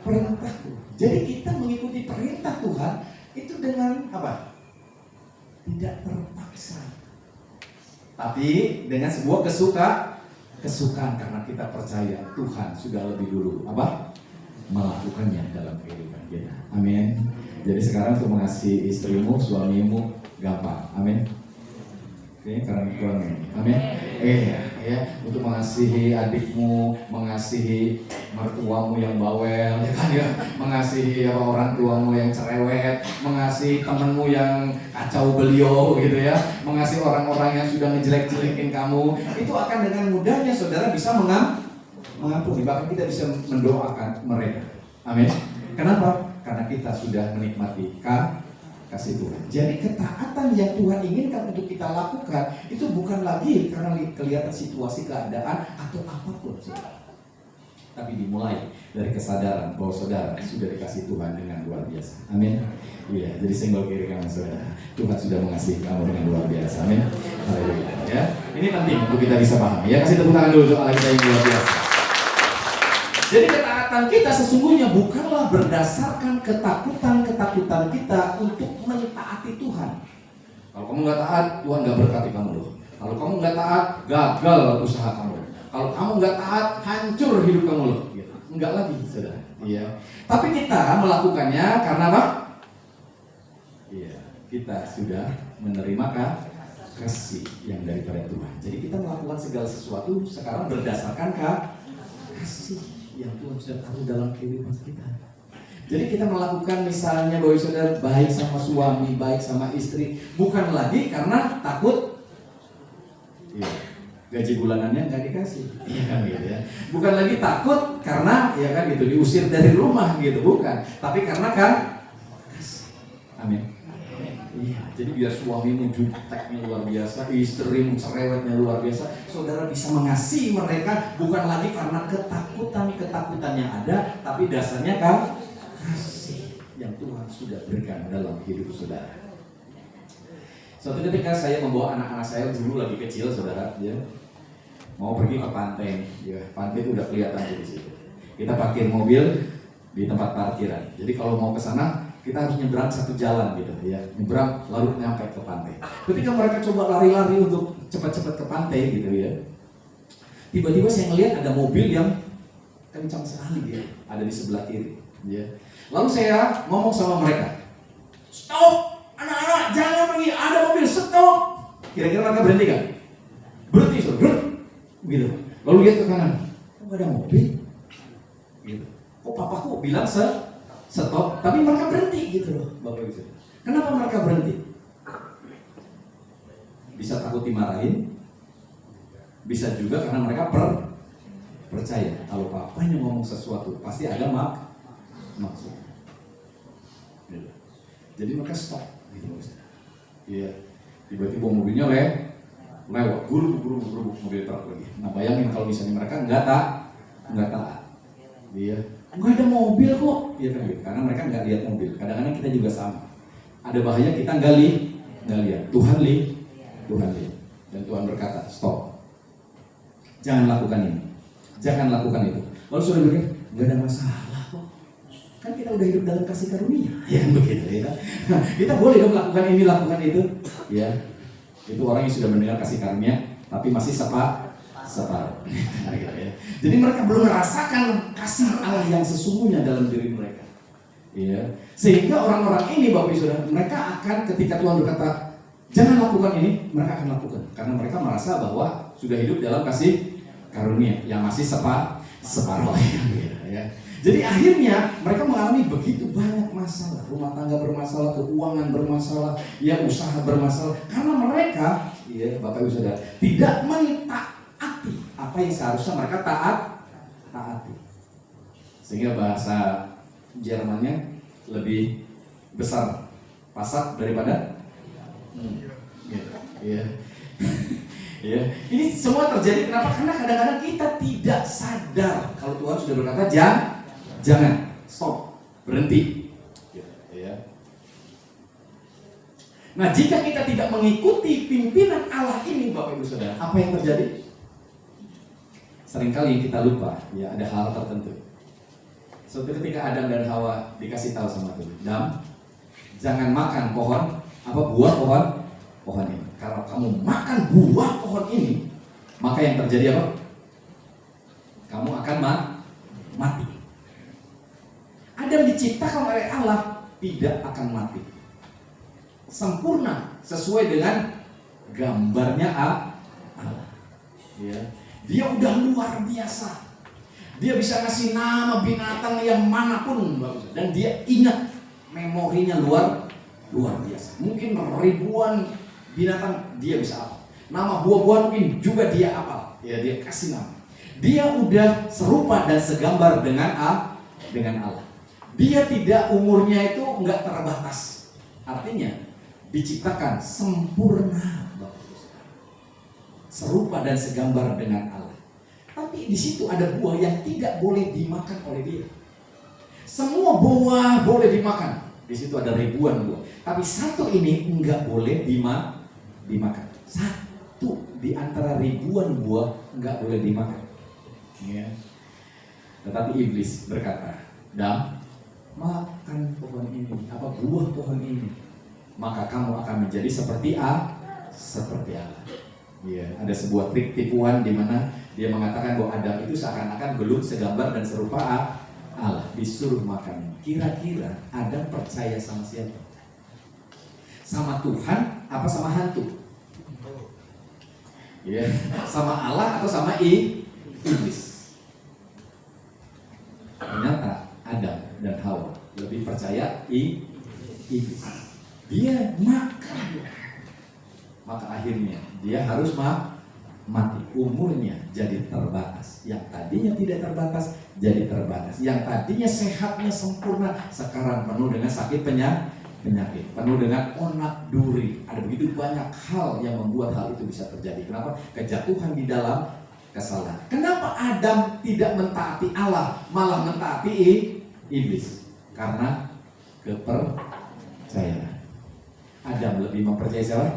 perintahku. Jadi kita mengikuti perintah Tuhan itu dengan apa? Tidak terpaksa, tapi dengan sebuah kesukaan karena kita percaya Tuhan sudah lebih dulu melakukannya dalam kehidupan kita. Amin. Jadi sekarang untuk mengasihi istrimu, suamimu gampang. Amin. Oke, karena kurang ini. Amin. Ya, untuk mengasihi adikmu, mengasihi mertuamu yang bawel, ya kan, ya, mengasihi orang tuamu yang cerewet, mengasihi temanmu yang kacau beliau gitu ya, mengasihi orang-orang yang sudah ngejelek-jelekin kamu, itu akan dengan mudahnya saudara bisa mengampuni, bahkan kita bisa mendoakan mereka. Amin. Kenapa? Karena kita sudah menikmati kasih Tuhan. Jadi ketaatan yang Tuhan inginkan untuk kita lakukan itu bukan lagi karena kelihatan situasi keadaan atau apapun, saudara. Tapi dimulai dari kesadaran bahwa saudara sudah dikasih Tuhan dengan luar biasa. Amin. Iya, jadi senggol kiri kanan saudara. Tuhan sudah mengasihi kamu dengan luar biasa. Amin. Haleluya. Ya, ini penting untuk kita bisa pahami. Ya, kasih tepuk tangan dulu untuk Allah kita yang luar biasa. Jadi ketaatan kita sesungguhnya bukanlah berdasarkan ketakutan kita untuk mentaati Tuhan. Kalau kamu nggak taat, Tuhan nggak berkati kamu loh. Kalau kamu nggak taat, gagal usaha kamu. Kalau kamu nggak taat, hancur hidup kamu loh. Gitu. Enggak lagi, saudara. Iya. Tapi kita melakukannya karena apa? Iya, kita sudah menerima kasih yang daripada Tuhan. Jadi kita melakukan segala sesuatu sekarang berdasarkan kasih yang Tuhan sudah taruh dalam kehidupan kita. Jadi kita melakukan misalnya bahwa saudara baik sama suami, baik sama istri, bukan lagi karena takut gaji bulanannya nggak dikasih, iya kan gitu ya. Bukan lagi takut karena ya kan gitu diusir dari rumah gitu, bukan. Tapi karena kasih. Amin. Iya, jadi biar suamimu juteknya luar biasa, istrimu cerewetnya luar biasa, saudara bisa mengasihi mereka bukan lagi karena ketakutan yang ada, tapi dasarnya kasih yang Tuhan sudah berikan dalam hidup saudara. Suatu ketika saya membawa anak-anak saya dulu lagi kecil, saudara, ya, mau pergi ke pantai, ya, pantai itu udah kelihatan di situ. Kita parkir mobil di tempat parkiran. Jadi kalau mau ke sana kita harus nyebrang satu jalan gitu ya, nyebrang lalu nyampe ke pantai. Ketika mereka coba lari-lari untuk cepat-cepat ke pantai gitu ya, tiba-tiba saya ngelihat ada mobil yang kencang sekali dia ada di sebelah kiri ya. Lalu saya ngomong sama mereka, stop anak-anak, jangan pergi, ada mobil, stop. Kira-kira mereka berhenti kan? Berhenti, gitu. Lalu lihat ke kanan, kok nggak ada mobil? Gitu. Kok papaku bilang stop, tapi mereka berhenti gitu loh, Bapak Ibu. Kenapa mereka berhenti? Bisa takut dimarahin, bisa juga karena mereka percaya kalau papanya ngomong sesuatu pasti ada maksud. Gitu. Jadi mereka stop gitu maksudnya. Iya. Tiba-tiba mobilnya lewat, guru mobil truk lagi. Nah bayangin kalau misalnya mereka nggak taat. Iya. Nggak ada mobil kok. Iya kan? Karena mereka nggak lihat mobil. Kadang-kadang kita juga sama. Ada bahaya kita nggak lihat. Tuhan lihat. Dan Tuhan berkata, stop. Jangan lakukan ini. Jangan lakukan itu. Lalu sudah berkata, nggak ada masalah kok. Kan kita udah hidup dalam kasih karunia. Ya begitu ya. Kita boleh dong lakukan ini, lakukan itu. Ya. Itu orang yang sudah mendengar kasih karunia, tapi masih separuh. Gitu ya. Jadi mereka belum merasakan kasih Allah yang sesungguhnya dalam diri mereka. Ya. Sehingga orang-orang ini Bapak Ibu Saudara, mereka akan ketika Tuhan berkata, jangan lakukan ini, mereka akan lakukan. Karena mereka merasa bahwa sudah hidup dalam kasih karunia yang masih separuh. Ya. Jadi akhirnya mereka mengalami begitu banyak masalah, rumah tangga bermasalah, keuangan bermasalah, ya usaha bermasalah, karena mereka, ya Bapak Ibu Saudara, tidak mentaati apa yang seharusnya mereka taati. Sehingga bahasa Jermannya lebih besar pasak daripada ya. Ya. Ini semua terjadi kenapa? Karena kadang-kadang kita tidak sadar kalau Tuhan sudah berkata jangan, stop, berhenti. Ya. Nah, jika kita tidak mengikuti pimpinan Allah ini, Bapak Ibu Saudara, apa yang terjadi? Seringkali kita lupa, ya ada hal tertentu. Seperti ketika Adam dan Hawa dikasih tahu sama Tuhan, Adam, jangan makan buah pohon ini. Kalau kamu makan buah pohon ini, maka yang terjadi apa? Kamu akan mati. Adam diciptakan oleh Allah tidak akan mati. Sempurna sesuai dengan gambarnya Allah. Ya. Dia udah luar biasa. Dia bisa ngasih nama binatang yang manapun, dan dia ingat, memorinya luar biasa. Mungkin ribuan binatang dia bisa hafal. Nama buah-buahan mungkin juga dia hafal. Ya, dia kasih nama. Dia udah serupa dan segambar dengan Allah. Dia tidak, umurnya itu enggak terbatas. Artinya diciptakan sempurna, serupa dan segambar dengan Allah. Tapi di situ ada buah yang tidak boleh dimakan oleh dia. Semua buah boleh dimakan. Di situ ada ribuan buah. Tapi satu ini enggak boleh dimakan. Satu di antara ribuan buah enggak boleh dimakan. Ya. Tetapi iblis berkata, "Adam, makan pohon ini, buah pohon ini, maka kamu akan menjadi seperti Allah." Ya, ada sebuah trik tipuan di mana dia mengatakan bahwa Adam itu seakan-akan belum segambar dan serupa Allah, disuruh makan. Kira-kira Adam percaya sama siapa? Sama Tuhan apa sama hantu? Ya, sama Allah atau sama iblis? Ternyata Adam dan Hawa lebih percaya iblis. Dia makan, maka akhirnya dia harus mati. Umurnya jadi terbatas. Yang tadinya tidak terbatas jadi terbatas. Yang tadinya sehatnya sempurna sekarang penuh dengan sakit penyakit, penuh dengan onak duri. Ada begitu banyak hal yang membuat hal itu bisa terjadi. Kenapa? Kejatuhan di dalam kesalahan. Kenapa Adam tidak mentaati Allah, malah mentaati iblis? Karena kepercayaan. Adam lebih mempercayai siapa?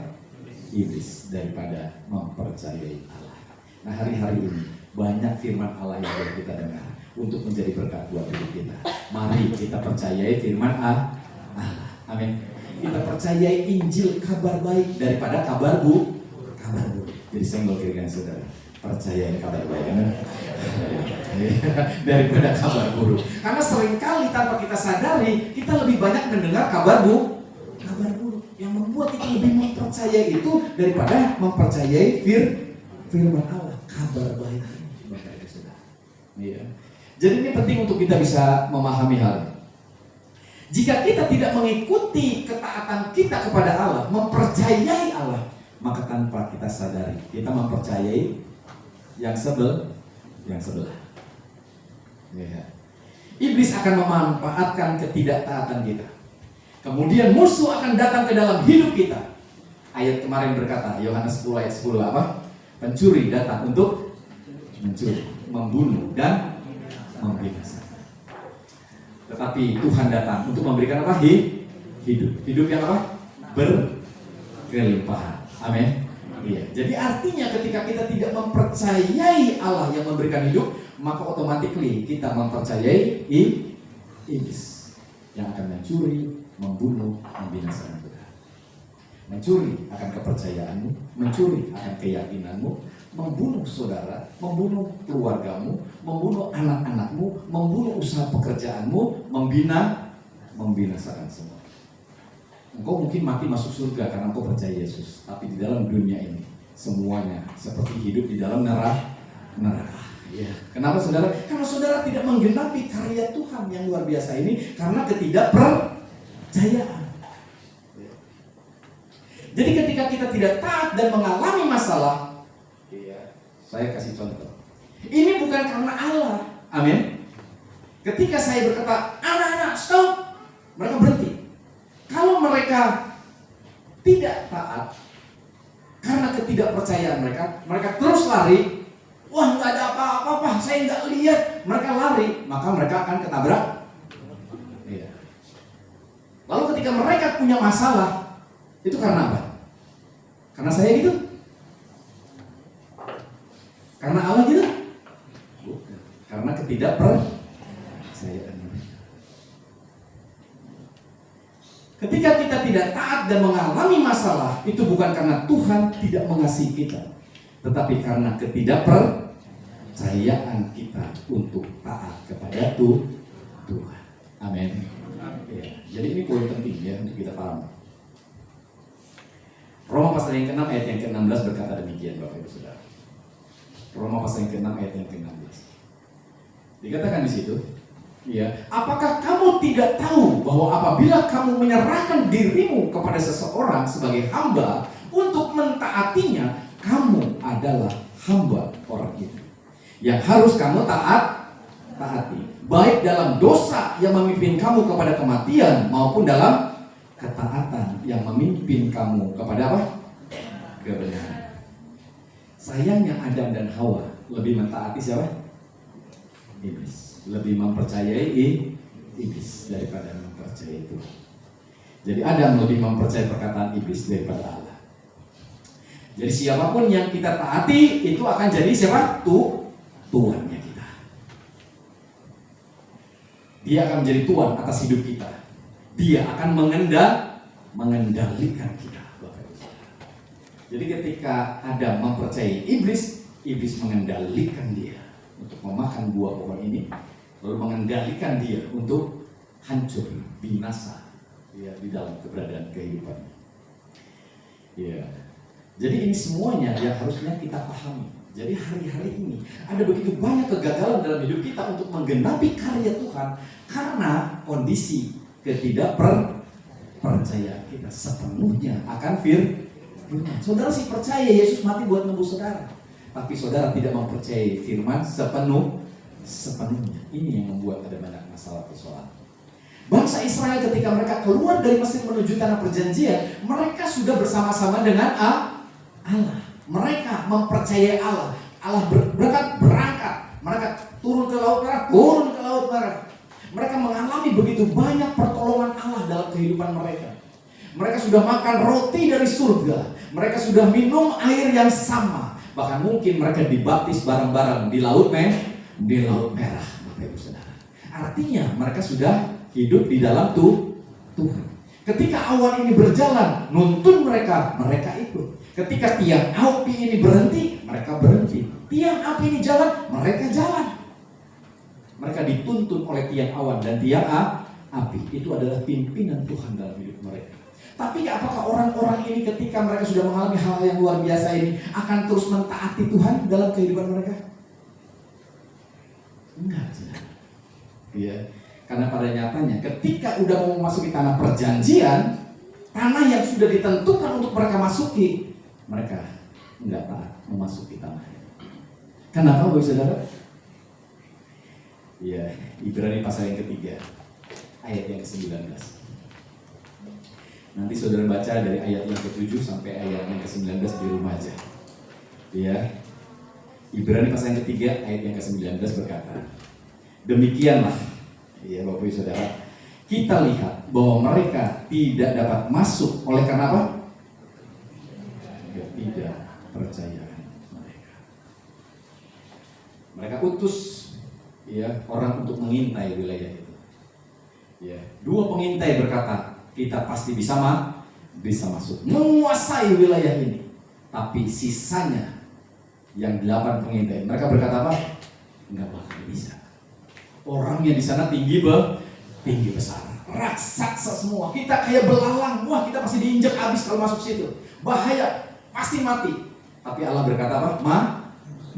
Iblis daripada mempercayai Allah. Nah, hari-hari ini banyak firman Allah yang boleh kita dengar untuk menjadi berkat buat hidup kita. Mari kita percayai firman Allah. Amin. Kita percayai Injil, kabar baik daripada kabar buruk. Jadi senggol kiri kanan saudara. Percayai kabar baik, amin. Daripada kabar buruk. Karena seringkali tanpa kita sadari kita lebih banyak mendengar kabar buruk. Yang membuat kita lebih mempercayai itu daripada mempercayai firman Allah. kabar baik ini, Bapak Ibu Saudara. Iya. Jadi ini penting untuk kita bisa memahami hal ini. Jika kita tidak mengikuti ketaatan kita kepada Allah, mempercayai Allah, maka tanpa kita sadari kita mempercayai yang sebelah. Ya. Iblis akan memanfaatkan ketidaktaatan kita. Kemudian musuh akan datang ke dalam hidup kita. Ayat kemarin berkata, Yohanes 10 ayat 10 apa? Pencuri datang untuk mencuri, membunuh dan membinasakan. Tetapi Tuhan datang untuk memberikan apa? Hidup yang apa? Berkelimpahan. Amin. Iya. Jadi artinya ketika kita tidak mempercayai Allah yang memberikan hidup, maka otomatis kita mempercayai iblis yang akan mencuri, membunuh, membinasakan kita. Mencuri akan kepercayaanmu, mencuri akan keyakinanmu, membunuh saudara, membunuh keluargamu, membunuh anak-anakmu, membunuh usaha pekerjaanmu, membinasakan semua. Engkau mungkin mati masuk surga karena engkau percaya Yesus, tapi di dalam dunia ini semuanya seperti hidup di dalam neraka. Ya. Kenapa saudara? Karena saudara tidak menggenapi karya Tuhan yang luar biasa ini karena ketidakpercayaan. Jadi ketika kita tidak taat dan mengalami masalah, saya kasih contoh. Ini bukan karena Allah, amin. Ketika saya berkata, anak-anak stop, mereka berhenti. Kalau mereka tidak taat karena ketidakpercayaan mereka terus lari. Wah, nggak ada apa-apa, saya nggak lihat. Mereka lari, maka mereka akan ketabrak. Iya. Lalu ketika mereka punya masalah, itu karena apa? Karena saya gitu? Karena Allah gitu? Bukan. Karena ketidakpercayaan. Ketika kita tidak taat dan mengalami masalah, itu bukan karena Tuhan tidak mengasihi kita, tetapi karena ketidakpercayaan kita untuk taat kepada Tuhan. Amin. Ya, jadi ini poin penting ya untuk kita paham. Roma pasal yang ke-6 ayat yang ke-16 berkata demikian, Bapak Ibu Saudara. Roma pasal yang ke-6 ayat yang ke-16. Dikatakan di situ, ya, apakah kamu tidak tahu bahwa apabila kamu menyerahkan dirimu kepada seseorang sebagai hamba untuk mentaatinya, kamu adalah hamba orang itu yang harus kamu taati, baik dalam dosa yang memimpin kamu kepada kematian maupun dalam ketaatan yang memimpin kamu kepada apa? Kebenaran. Sayangnya Adam dan Hawa lebih mentaati siapa? Iblis. Lebih mempercayai iblis daripada mempercayai Tuhan. Jadi Adam lebih mempercayai perkataan iblis daripada Allah. Jadi siapapun yang kita taati itu akan jadi siapa? Tuannya kita. Dia akan menjadi tuan atas hidup kita. Dia akan mengendalikan kita. Jadi ketika Adam mempercayai iblis, iblis mengendalikan dia untuk memakan buah pohon ini, lalu mengendalikan dia untuk hancur, binasa ya, di dalam keberadaan kehidupannya. Ya. Jadi ini semuanya yang harusnya kita pahami. Jadi hari-hari ini ada begitu banyak kegagalan dalam hidup kita untuk menggenapi karya Tuhan karena kondisi ketidakpercayaan kita sepenuhnya akan firman. Saudara sih percaya Yesus mati buat nebus saudara, tapi saudara tidak mempercayai firman sepenuhnya. Ini yang membuat ada banyak masalah persoalan. Bangsa Israel ketika mereka keluar dari Mesir menuju tanah perjanjian, mereka sudah bersama-sama dengan Allah. Mereka mempercayai Allah. Allah berangkat, mereka turun ke Laut Merah. Mereka mengalami begitu banyak pertolongan Allah dalam kehidupan mereka. Mereka sudah makan roti dari surga. Mereka sudah minum air yang sama. Bahkan mungkin mereka dibaptis bareng-bareng di Laut Merah, Bapak Ibu Saudara. Artinya mereka sudah hidup di dalam Tuhan. Ketika awan ini berjalan, nuntun mereka ikut. Ketika tiang api ini berhenti, mereka berhenti. Tiang api ini jalan, mereka jalan. Mereka dituntun oleh tiang awan dan tiang api. Itu adalah pimpinan Tuhan dalam hidup mereka. Tapi apakah orang-orang ini ketika mereka sudah mengalami hal yang luar biasa ini akan terus mentaati Tuhan dalam kehidupan mereka? Enggak, saudara. Iya. Karena pada nyatanya ketika udah mau memasuki tanah perjanjian, tanah yang sudah ditentukan untuk mereka masuki, mereka enggak taat memasuki tanah. Kenapa, Bapak Saudara? Iya, Ibrani pasal yang ketiga, ayat yang ke-19. Nanti saudara baca dari ayat yang ke-7 sampai ayat yang ke-19 di rumah aja. Ya. Ibrani pasal yang ketiga ayat yang ke-19 berkata, demikianlah, ya Bapak Ibu Saudara, kita lihat bahwa mereka tidak dapat masuk oleh karena apa? Tidak percaya mereka. Mereka utus ya orang untuk mengintai wilayah itu. Ya, 2 pengintai berkata, kita pasti bisa masuk, menguasai wilayah ini. Tapi sisanya yang 8 pengintai, mereka berkata apa? Enggak bakal bisa. Orangnya di sana tinggi besar, raksasa semua. Kita kayak belalang, wah kita pasti diinjak habis kalau masuk situ. Bahaya, pasti mati. Tapi Allah berkata apa?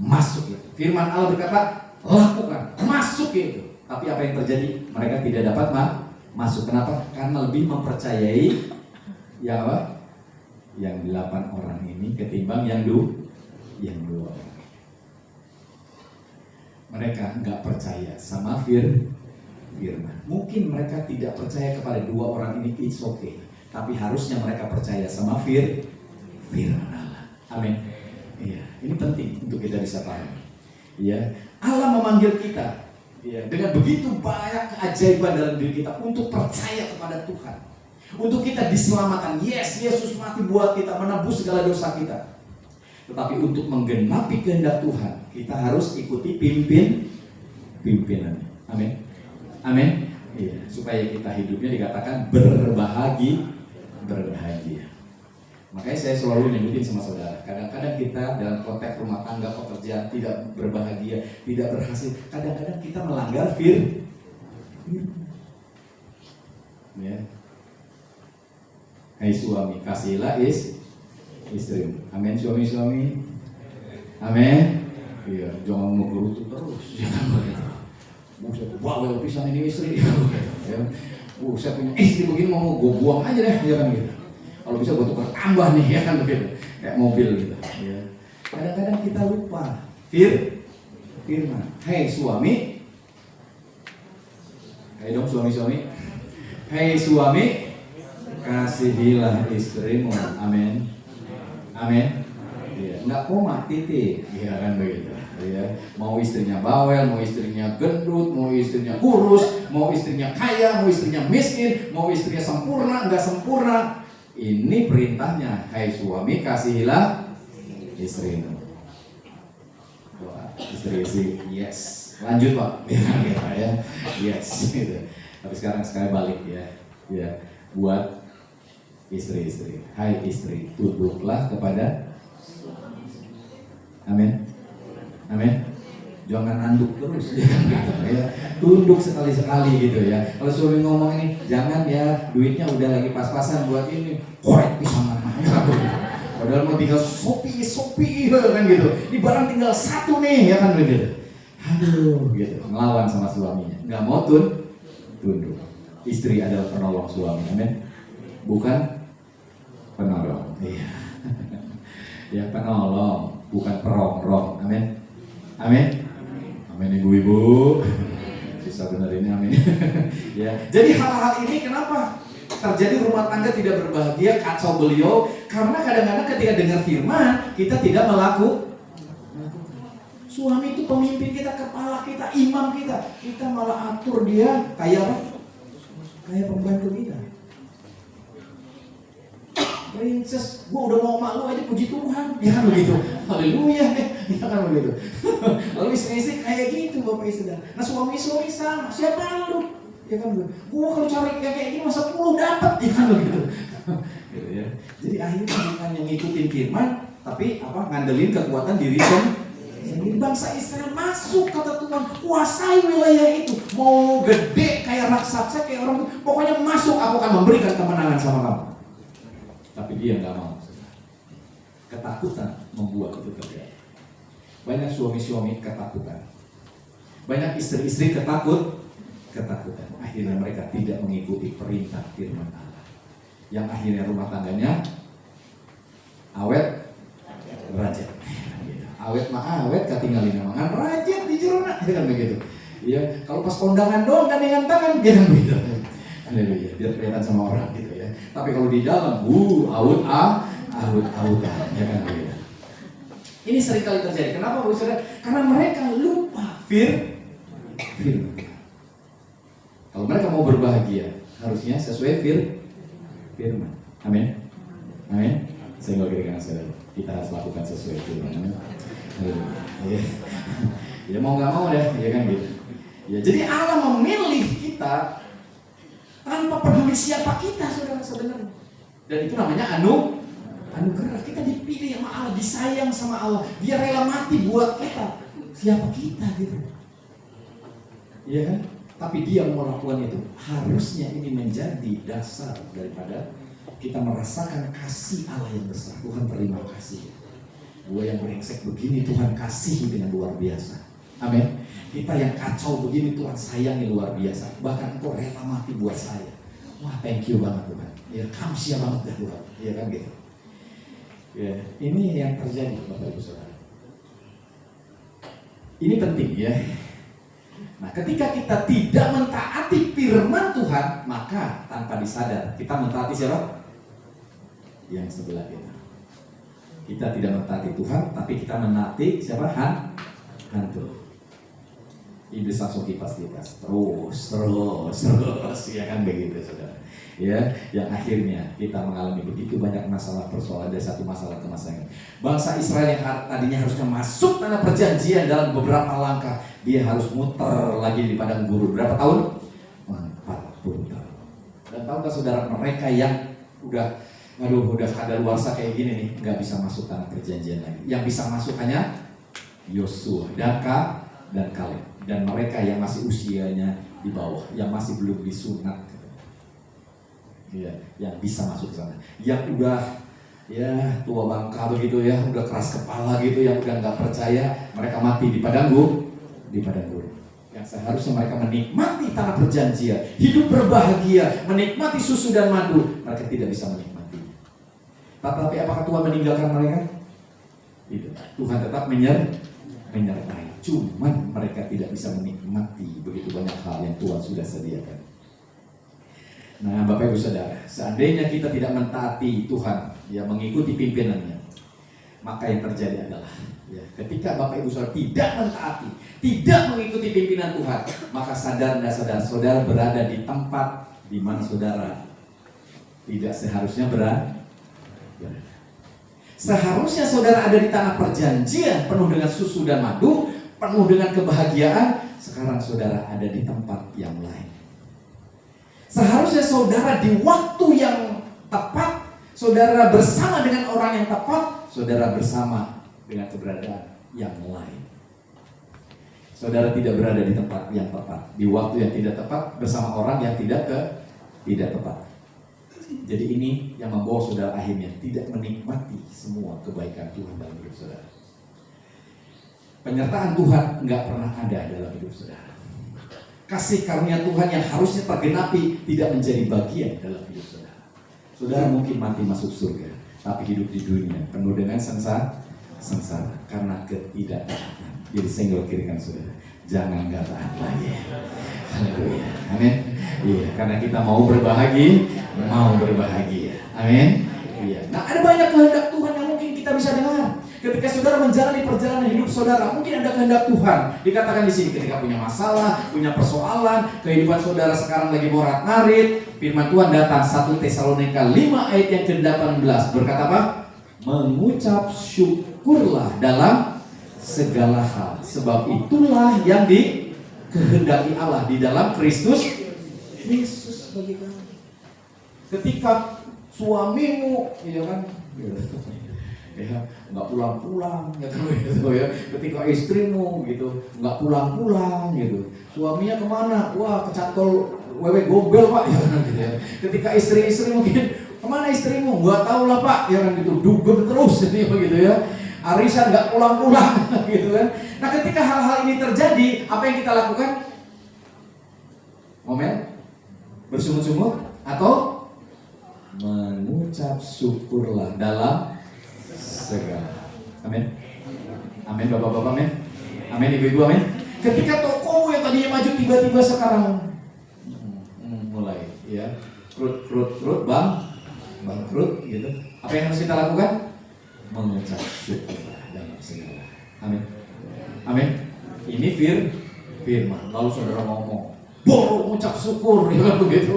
Masuk itu. Firman Allah berkata, lakukan, masuk itu. Tapi apa yang terjadi? Mereka tidak dapat masuk. Kenapa? Karena lebih mempercayai yang apa? Yang 8 orang ini ketimbang yang 2 orang. Mereka nggak percaya sama firman. Mungkin mereka tidak percaya kepada 2 orang ini, it's okay. Tapi harusnya mereka percaya sama firman Allah. Amin. Iya, ini penting untuk kita bisa paham. Iya, Allah memanggil kita. Ya, dengan begitu banyak keajaiban dalam diri kita untuk percaya kepada Tuhan, untuk kita diselamatkan. Yes, Yesus mati buat kita, menebus segala dosa kita. Tetapi untuk menggenapi kehendak Tuhan, kita harus ikuti pimpinan. Amin. Amin. Iya, supaya kita hidupnya dikatakan berbahagia. Makanya saya selalu nyebutin sama saudara, kadang-kadang kita dalam konteks rumah tangga, pekerjaan tidak berbahagia, tidak berhasil. Kadang-kadang kita melanggar firman. Ya. Hai suami, kasihilah istri. Amin suami-suami. Amin. Iya, jangan menggerutu terus. Jangan begitu. Buset, bawel pisan ini istri. Ya. Saya punya istri begini mau gue buang aja deh, jangan gitu. Kalau bisa gue tukar tambah nih, ya kan begitu, kayak mobil gitu. Ya. Kadang-kadang kita lupa firman. Hei suami, hei dong suami-suami. Hei suami, kasihilah istrimu. Amin. Amin. Ya. Nggak koma titik, ya kan begitu. Ya. Mau istrinya bawel, mau istrinya gendut, mau istrinya kurus, mau istrinya kaya, mau istrinya miskin, mau istrinya sempurna, nggak sempurna. Ini perintahnya, hai suami kasihilah istrimu. Doa istri, yes. Lanjut Pak, ya, yes. Gitu. Tapi sekarang sekali balik ya, buat istri-istri. Hai istri, tunduklah kepada. Amin. Jangan nanduk terus, ya. Tunduk sekali-sekali gitu ya. Kalau suami ngomong ini, jangan ya, duitnya udah lagi pas-pasan buat ini, korek pisang namanya. Padahal mau tinggal sopi kan gitu. Ini barang tinggal 1 nih, ya kan begitu. Aduh, gitu. Ngelawan sama suaminya, nggak mau tunduk. Istri adalah penolong suami, amin. Bukan penolong, iya. Ya penolong, bukan perongrong, amin. Amin. Amin ibu-ibu. Bisa benar ini, amin. Ya. Jadi hal-hal ini kenapa terjadi rumah tangga tidak berbahagia, kacau beliau? Karena kadang-kadang ketika dengar firman, kita tidak melakukan. Suami itu pemimpin kita, kepala kita, imam kita. Kita malah atur dia kayak apa? Kayak pembantu kita. Princess, gua udah mau malu aja, puji Tuhan, ya kan begitu. Haleluya, ya kan begitu. Lalu istri-istri kayak gitu Bapak Ibu. Nah suami-suami sama, siapa lu? Ya kan begitu. Gua kalau cari kayak gini masa 10 dapat, ya kan begitu. Gitu ya. Jadi akhirnya bukan yang ngikutin firman, tapi apa? Ngandelin kekuatan diri sendiri. Bangsa Israel masuk kata Tuhan, kuasai wilayah itu. Mau gede kayak raksasa kayak orang, pokoknya masuk, aku akan memberikan kemenangan sama kamu. Tapi dia nggak mau. Ketakutan membuat itu terjadi. Banyak suami-suami ketakutan. Banyak istri-istri ketakutan. Akhirnya mereka tidak mengikuti perintah firman Allah. Yang akhirnya rumah tangganya awet rajat. Awet mah awet, katinggalin mangan rajat di jerona, kan begitu. Ya, kalau pas kondangan doang gandengan tangan, kan begitu. Haleluya, biar kelihatan sama orang gitu ya. Tapi kalau di dalam, awut-awutan, ya kan begitu. Ini sering kali terjadi. Kenapa Bu Saudara? Karena mereka lupa firman. Kalau mereka mau berbahagia, harusnya sesuai firman. Amin. Saya nggak kira-kira saudara. Kita harus lakukan sesuai firman. Ya mau nggak mau deh, ya kan gitu. Ya, jadi Allah memilih kita tanpa peduli siapa kita, saudara sebenarnya. Dan itu namanya anugerah. Kita dipilih sama Allah, disayang sama Allah. Dia rela mati buat kita. Siapa kita gitu? Iya kan? Tapi dia mau lakukan itu. Harusnya ini menjadi dasar daripada kita merasakan kasih Allah yang besar. Tuhan terima kasih. Gue yang brengsek begini Tuhan kasih dengan luar biasa. Amin. Kita yang kacau begini Tuhan sayangi luar biasa. Bahkan Engkau rela mati buat saya. Wah, thank you banget Tuhan. Ya, kamsia banget dah Tuhan. Iya kan gitu. Ya, ini yang terjadi Bapak Ibu Saudara. Ini penting ya. Nah, ketika kita tidak mentaati firman Tuhan, maka tanpa disadar kita mentaati siapa? Yang sebelah kita. Kita tidak mentaati Tuhan, tapi kita menaati siapa? Hantu. Iblis langsung kipas terus, ya kan begitu saudara. Ya, yang akhirnya kita mengalami begitu banyak masalah persoalan dari satu masalah ke masalah lain. Bangsa Israel yang tadinya harusnya masuk tanah perjanjian dalam beberapa langkah, dia harus muter lagi di padang gurun. Berapa tahun? 40 tahun. Dan tahukah saudara, mereka yang udah kadaluarsa kayak gini nih, nggak bisa masuk tanah perjanjian lagi. Yang bisa masuk hanya Yosua dan Kaleb. Dan mereka yang masih usianya di bawah, yang masih belum disunat, ya, yang bisa masuk ke sana. Yang udah ya tua bangka begitu ya, udah keras kepala gitu, yang udah nggak percaya, mereka mati di padang gurun. Yang seharusnya mereka menikmati tanah perjanjian, hidup berbahagia, menikmati susu dan madu, mereka tidak bisa menikmati. Tetapi apakah Tuhan meninggalkan mereka? Tidak. Tuhan tetap menyertai. Cuman mereka tidak bisa menikmati begitu banyak hal yang Tuhan sudah sediakan. Nah, Bapak Ibu Saudara, seandainya kita tidak mentaati Tuhan, ya mengikuti pimpinannya, maka yang terjadi adalah ya, ketika Bapak Ibu Saudara tidak mentaati, tidak mengikuti pimpinan Tuhan, maka sadar dan saudara berada di tempat di mana saudara tidak seharusnya berada. Seharusnya saudara ada di tanah perjanjian penuh dengan susu dan madu, penuh dengan kebahagiaan. Sekarang saudara ada di tempat yang lain. Seharusnya saudara di waktu yang tepat, saudara bersama dengan orang yang tepat, saudara bersama dengan keberadaan yang lain. Saudara tidak berada di tempat yang tepat, di waktu yang tidak tepat, bersama orang yang tidak tepat. Jadi ini yang membawa saudara akhirnya tidak menikmati semua kebaikan Tuhan dalam hidup saudara. Penyertaan Tuhan nggak pernah ada dalam hidup saudara. Kasih karunia Tuhan yang harusnya tergenapi tidak menjadi bagian dalam hidup saudara. Saudara mungkin mati masuk surga, tapi hidup di dunia penuh dengan sengsara karena ketidaktaatan. Jadi senggol kiri kan saudara, jangan nggak taat lagi. Haleluya, amin. Iya, karena kita mau berbahagia. Amin. Iya. Nah, ada banyak kehendak Tuhan yang mungkin kita bisa dengar. Ketika saudara menjalani perjalanan hidup saudara, mungkin ada kehendak Tuhan. Dikatakan di sini ketika punya masalah, punya persoalan, kehidupan saudara sekarang lagi morat-marit, firman Tuhan datang 1 Tesalonika 5 ayat yang ke-18 berkata apa? Mengucap syukurlah dalam segala hal, sebab itulah yang dikehendaki Allah di dalam Kristus bagi kamu. Ketika suamimu, ya kan, ya nggak pulang-pulang, ya kan, gitu ya. Ketika istrimu gitu nggak pulang-pulang, gitu. Suaminya kemana? Wah, kecantol wewe gombel pak, ya kan, gitu ya. Ketika istri mungkin kemana istrimu? Gak tahu lah Pak, ya kan gitu, dugem terus ini begitu ya. Arisan nggak pulang-pulang gitu kan. Nah ketika hal-hal ini terjadi, apa yang kita lakukan? Ngomel, bersungut-sungut, atau mengucap syukurlah dalam segala. Amin. Amin bapak-bapak, amin. Amin ibu-ibu, amin. Ketika tokomu yang tadinya maju tiba-tiba sekarang mulai ya krut bangkrut gitu. Apa yang harus kita lakukan? Mengucap syukurlah dalam segala. Amin. Amin. Ini firman. Lalu saudara ngomong, baru mengucap syukur ya kan begitu.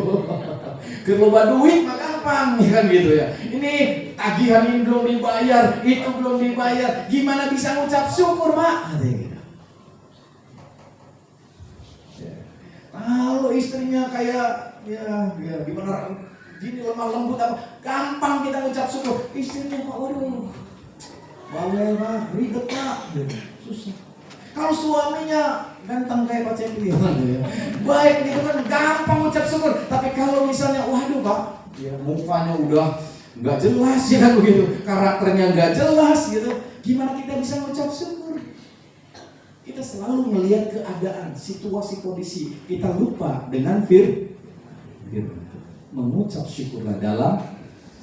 Keloba duit mah gampang ya kan gitu ya. Ini tagihan ini belum dibayar, itu belum dibayar. Gimana bisa mengucap syukur, Mak? Gitu. Ya. Kalau istrinya kayak ya gimana gini lemah lembut apa, gampang kita mengucap syukur. Istrinya Pak, waduh, bawel Pak, ribet Pak, susah. Kalau suaminya ganteng kayak Pak Cepi, baik gitu kan, gampang mengucap syukur. Tapi kalau misalnya, waduh Pak, ya mukanya udah nggak jelas ya kan begitu, karakternya nggak jelas gitu, gimana kita bisa mengucap syukur? Kita selalu melihat keadaan, situasi, kondisi. Kita lupa dengan firman. Mengucap syukurlah dalam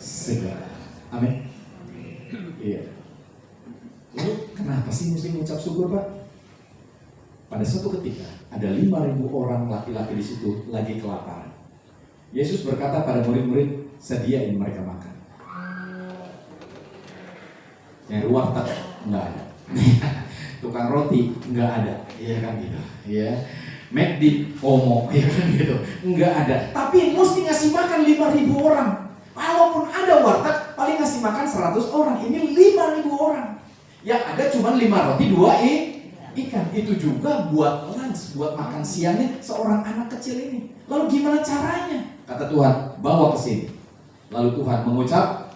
segala. Amin. Iya. Lalu kenapa sih mesti mengucap syukur Pak? Pada suatu ketika ada 5.000 orang laki-laki di situ lagi kelaparan. Yesus berkata pada murid-murid, sediain mereka makan. Yang warteg nggak ada, tukang roti nggak ada, iya kan gitu, ya. McD, Omo, ya kan gitu, nggak ada. Tapi mesti ngasih makan 5.000 orang. Walaupun ada warteg, paling ngasih makan 100 orang. Ini 5.000 orang. Yang ada cuma 5 roti, 2 ikan. Itu juga buat lunch, buat makan siangnya seorang anak kecil ini. Lalu gimana caranya? Kata Tuhan, bawa ke sini. Lalu Tuhan mengucap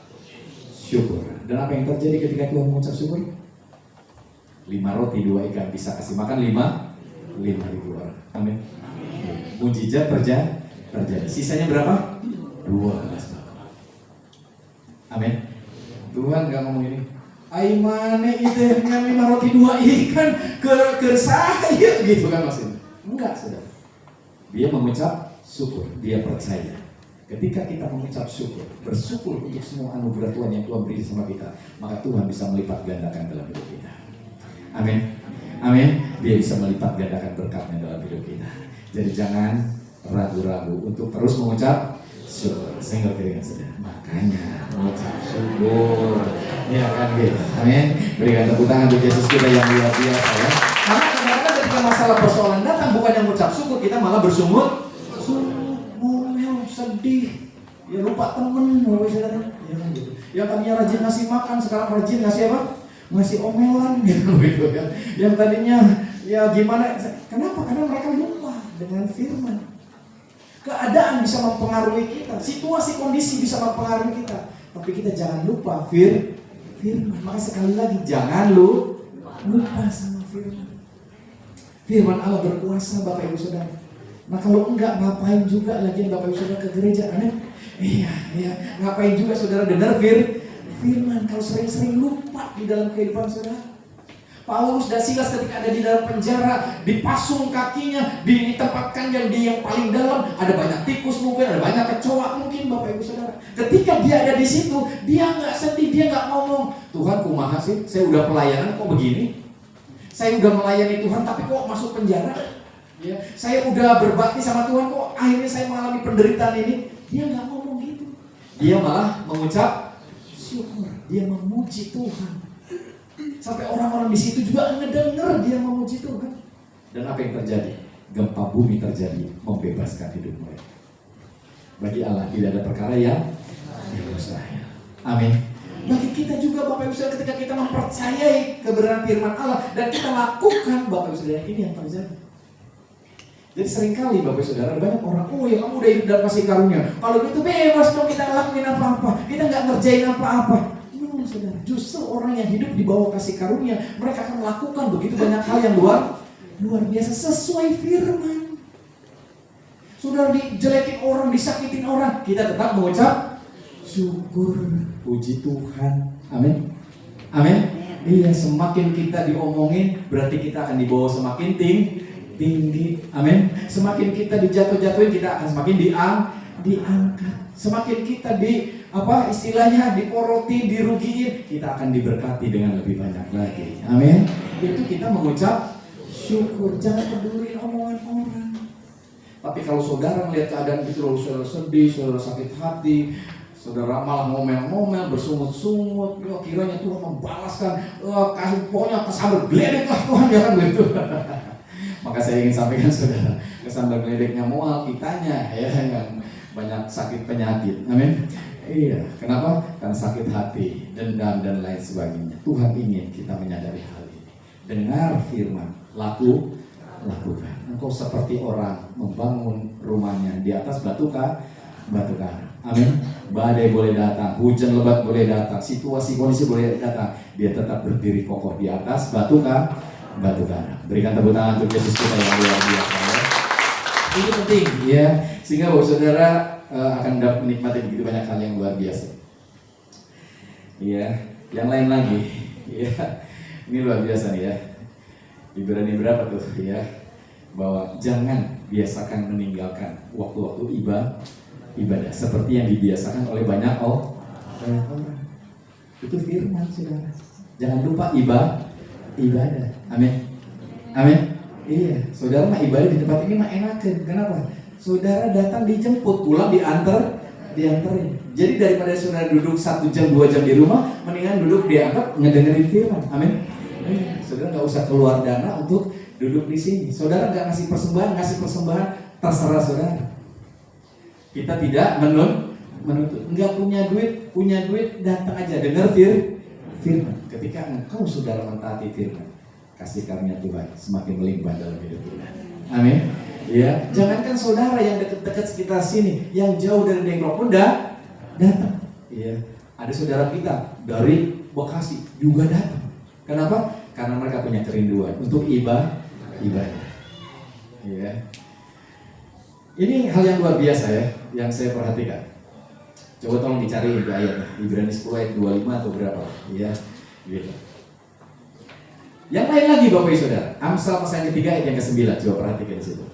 syukur. Dan apa yang terjadi ketika Tuhan mengucap syukur? 5 roti, 2 ikan bisa kasih makan 5.000 orang. Amin. Mujizat terjadi. Sisanya berapa? 12. Amin. Tuhan gak ngomong ini, aimane itu yang 5 roti 2 ikan ke saya gitu kan maksudnya. Enggak, saudara. Dia mengucap syukur, dia percaya. Ketika kita mengucap syukur, bersyukur untuk semua anugerah Tuhan yang Tuhan beri sama kita, maka Tuhan bisa melipat gandakan dalam hidup kita. Amin. Amin. Dia bisa melipat gandakan berkatnya dalam hidup kita. Jadi jangan ragu-ragu untuk terus mengucap syukur. Saya ngerti dengan saudara. Makanya mengucap syukur. Ya kan gitu. Amin. Berikan tepuk tangan untuk Yesus kita yang luar biasa ya. Karena kadang-kadang ketika masalah persoalan datang, bukan yang mengucap syukur, kita malah bersungut, ngomel, sedih. Ya lupa temen, saudara. Ya kan gitu. Yang tadinya rajin ngasih makan, sekarang rajin ngasih apa? Ngasih omelan gitu kan. Yang tadinya ya gimana? Kenapa? Karena mereka lupa dengan firman. Keadaan bisa mempengaruhi kita, situasi kondisi bisa mempengaruhi kita, tapi kita jangan lupa firman. Maka sekali lagi jangan lupa sama firman. Firman Allah berkuasa Bapak Ibu Saudara. Nah kalau enggak, ngapain juga lagi Bapak Ibu Saudara ke gereja? Amin. Iya, ngapain juga saudara dengar firman kalau sering-sering lupa di dalam kehidupan saudara. Paulus dan Silas ketika ada di dalam penjara, dipasung kakinya, ditempatkan yang paling dalam, ada banyak tikus mungkin, ada banyak kecoa mungkin Bapak Ibu Saudara. Ketika dia ada di situ, dia nggak sedih, dia nggak ngomong, Tuhan kumaha sih, saya udah pelayanan kok begini, saya udah melayani Tuhan tapi kok masuk penjara, ya, saya udah berbakti sama Tuhan kok akhirnya saya mengalami penderitaan ini. Dia nggak ngomong gitu, dia malah mengucap syukur, dia memuji Tuhan. Sampai orang-orang di situ juga ngedenger dia memuji Tuhan. Dan apa yang terjadi? Gempa bumi terjadi, membebaskan hidup mereka. Bagi Allah tidak ada perkara yang mustahil. Amin. Bagi kita juga Bapak Ibu Saudara, ketika kita mempercayai kebenaran firman Allah dan kita lakukan, Bapak Ibu Saudara, ini yang terjadi. Jadi seringkali Bapak Ibu Saudara, banyak orang, oh ya kamu udah hidup dalam kasih karunia, kalau gitu bebas dong kita lakuin apa-apa, kita nggak ngerjain apa-apa. Saudara, justru orang yang hidup di bawah kasih karunia, mereka akan melakukan begitu banyak hal yang luar biasa sesuai firman. Saudara, dijelekin orang, disakitin orang, kita tetap mengucap syukur, puji Tuhan. Amin. Amin. Iya, semakin kita diomongin berarti kita akan dibawa semakin tinggi. Amin. Semakin kita dijatuh-jatuhin, kita akan semakin diangkat. Semakin kita istilahnya diporoti, dirugiin, kita akan diberkati dengan lebih banyak lagi. Amin. Itu kita mengucap syukur, jangan peduli omongan orang. Tapi kalau saudara melihat keadaan itu, lalu saudara sedih, saudara sakit hati, saudara malah ngomel-ngomel, bersungut-sungut, ya kiranya Tuhan membalaskan, kasih pokoknya kesambar geledek lah Tuhan, ya kan begitu. Maka saya ingin sampaikan saudara, kesambar geledeknya mual kitanya ya, yang banyak sakit penyakit. Amin. Iya, kenapa? Karena sakit hati, dendam dan lain sebagainya. Tuhan ingin kita menyadari hal ini. Dengar firman, lakukan. Engkau seperti orang membangun rumahnya di atas batu karang. Amin. Badai boleh datang, hujan lebat boleh datang, situasi kondisi boleh datang, dia tetap berdiri kokoh di atas batu karang. Berikan tepuk tangan untuk Yesus kita yang luar biasa. Ini penting ya, sehingga bahwa saudara akan dapat menikmati begitu banyak hal yang luar biasa. Iya, yang lain lagi. Iya, ini luar biasa nih ya. Ibrani berapa tuh ya? Bahwa jangan biasakan meninggalkan waktu-waktu ibadah seperti yang dibiasakan oleh banyak orang. Itu firman saudara. Jangan lupa ibadah. Amin. Iya, saudara mah ibadah di tempat ini mah enakan. Kenapa? Saudara datang dijemput, pulang dianterin. Jadi daripada saudara duduk 1 jam 2 jam di rumah, mendingan duduk diangkat ngedengerin firman. Amin. Saudara nggak usah keluar dana untuk duduk di sini. Saudara nggak ngasih persembahan terserah saudara. Kita tidak menuntut. Nggak punya duit datang aja dengar firman. Ketika engkau saudara mentaati firman, kasih karunia Tuhan semakin melimpah dalam hidup kita. Amin. Ya, jangankan saudara yang dekat-dekat sekitar sini, yang jauh dari Dengklok pun datang. Iya, ada saudara kita dari Bekasi juga datang. Kenapa? Karena mereka punya kerinduan untuk ibadah. Ya. Ini hal yang luar biasa ya, yang saya perhatikan. Coba tolong dicari itu ayatnya, Ibrani 10 ayat 25 atau berapa? Ya, gitu. Yang lain lagi Bapak Ibu Saudara, Amsal pasal yang ketiga ayat yang ke-9, coba perhatikan di situ.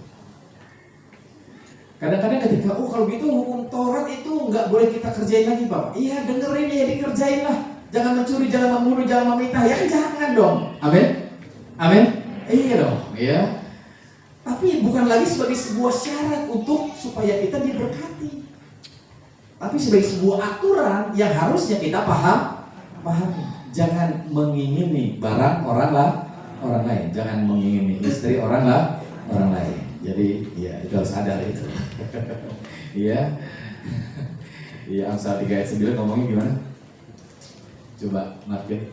Kadang-kadang ketika, kalau gitu hukum Taurat itu nggak boleh kita kerjain lagi Bapak. Iya, dengerin ya, dikerjain lah. Jangan mencuri, jangan membunuh, jangan meminta. Ya jangan dong. Amin. Iya dong. Ya. Tapi bukan lagi sebagai sebuah syarat untuk supaya kita diberkati. Tapi sebagai sebuah aturan yang harusnya kita pahami. Jangan mengingini barang orang lain. Jangan mengingini istri orang lain. Jadi ya itu harus sadar itu. Iya. Iya, Amsal 3 ayat 9 ngomongnya gimana? Coba market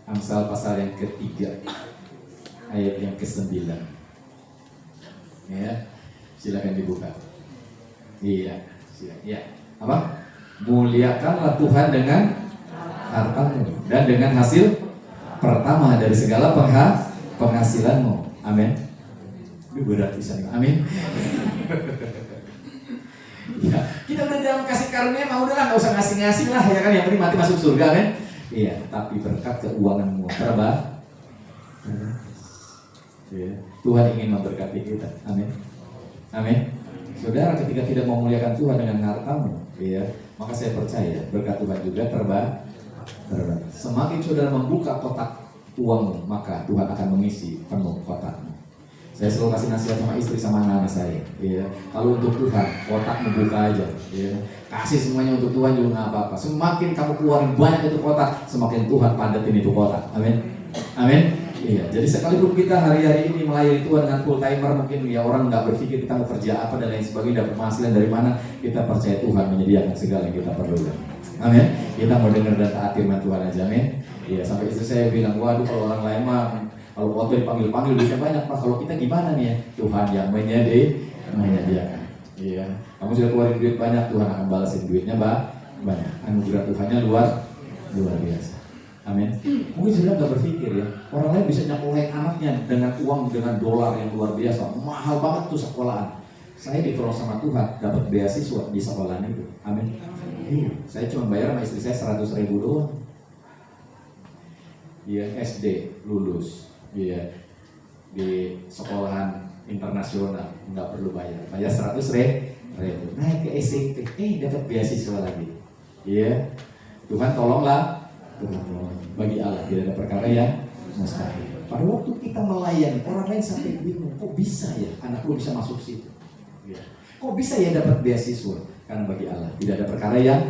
Amsal pasal yang ketiga ayat yang ke-9. Ya, silakan dibuka. Iya, silakan. Ya, apa? Muliakanlah Tuhan dengan hartamu dan dengan hasil pertama dari segala penghasilanmu. Amin. Ini berat bisa nih. Amin. Ya, kita udah dalam kasih karunia, mau udahlah nggak usah ngasih lah ya kan, yang penting mati masuk surga kan. Iya, tapi berkat keuanganmu terbaik. Ya, Tuhan ingin memberkati kita. Amin. Saudara, ketika tidak memuliakan Tuhan dengan hartamu, ya, maka saya percaya berkat Tuhan juga terbaik. Semakin saudara membuka kotak uangmu, maka Tuhan akan mengisi penuh kotakmu. Saya selalu kasih nasihat sama istri sama anak-anak saya. Ya, kalau untuk Tuhan, kotakmu buka aja. Ya, kasih semuanya untuk Tuhan juga nggak apa-apa. Semakin kamu keluarin banyak itu kotak, semakin Tuhan padatin itu kotak. Amin. Iya. Jadi sekalipun kita hari-hari ini melayani Tuhan dengan full timer, mungkin ya orang nggak berpikir kita mau kerja apa dan lain sebagainya, dapat penghasilan dari mana. Kita percaya Tuhan menyediakan segala yang kita perlukan. Amin. Kita mau dengar dan taat firman Tuhan aja. Amin. Iya. Sampai istri saya bilang, waduh kalau orang lain mah kalau waktu dipanggil duitnya banyak Pak, kalau kita gimana nih ya? Tuhan yang menyediakan. Iya. Kamu sudah keluarin duit banyak, Tuhan akan balasin duitnya banyak. Anugerah Tuhannya luar biasa. Amin. Mungkin sudah nggak berpikir ya, orang lain bisa nyekolahkan anaknya dengan uang dengan dolar yang luar biasa, mahal banget tuh sekolahan. Saya ditolong sama Tuhan dapat beasiswa di sekolahan itu. Amin. Iya, saya cuma bayar sama istri saya 100.000 doang. Iya, SD lulus. Iya, di sekolahan internasional nggak perlu bayar 100.000. Naik ke SMP, dapat beasiswa lagi. Iya, Tuhan tolonglah. Tuhan tolong. Bagi Allah tidak ada perkara yang mustahil. Pada waktu kita melayani, orang lain sampai bingung, kok bisa ya anak lu bisa masuk situ? Ya. Kok bisa ya dapat beasiswa? Karena bagi Allah tidak ada perkara yang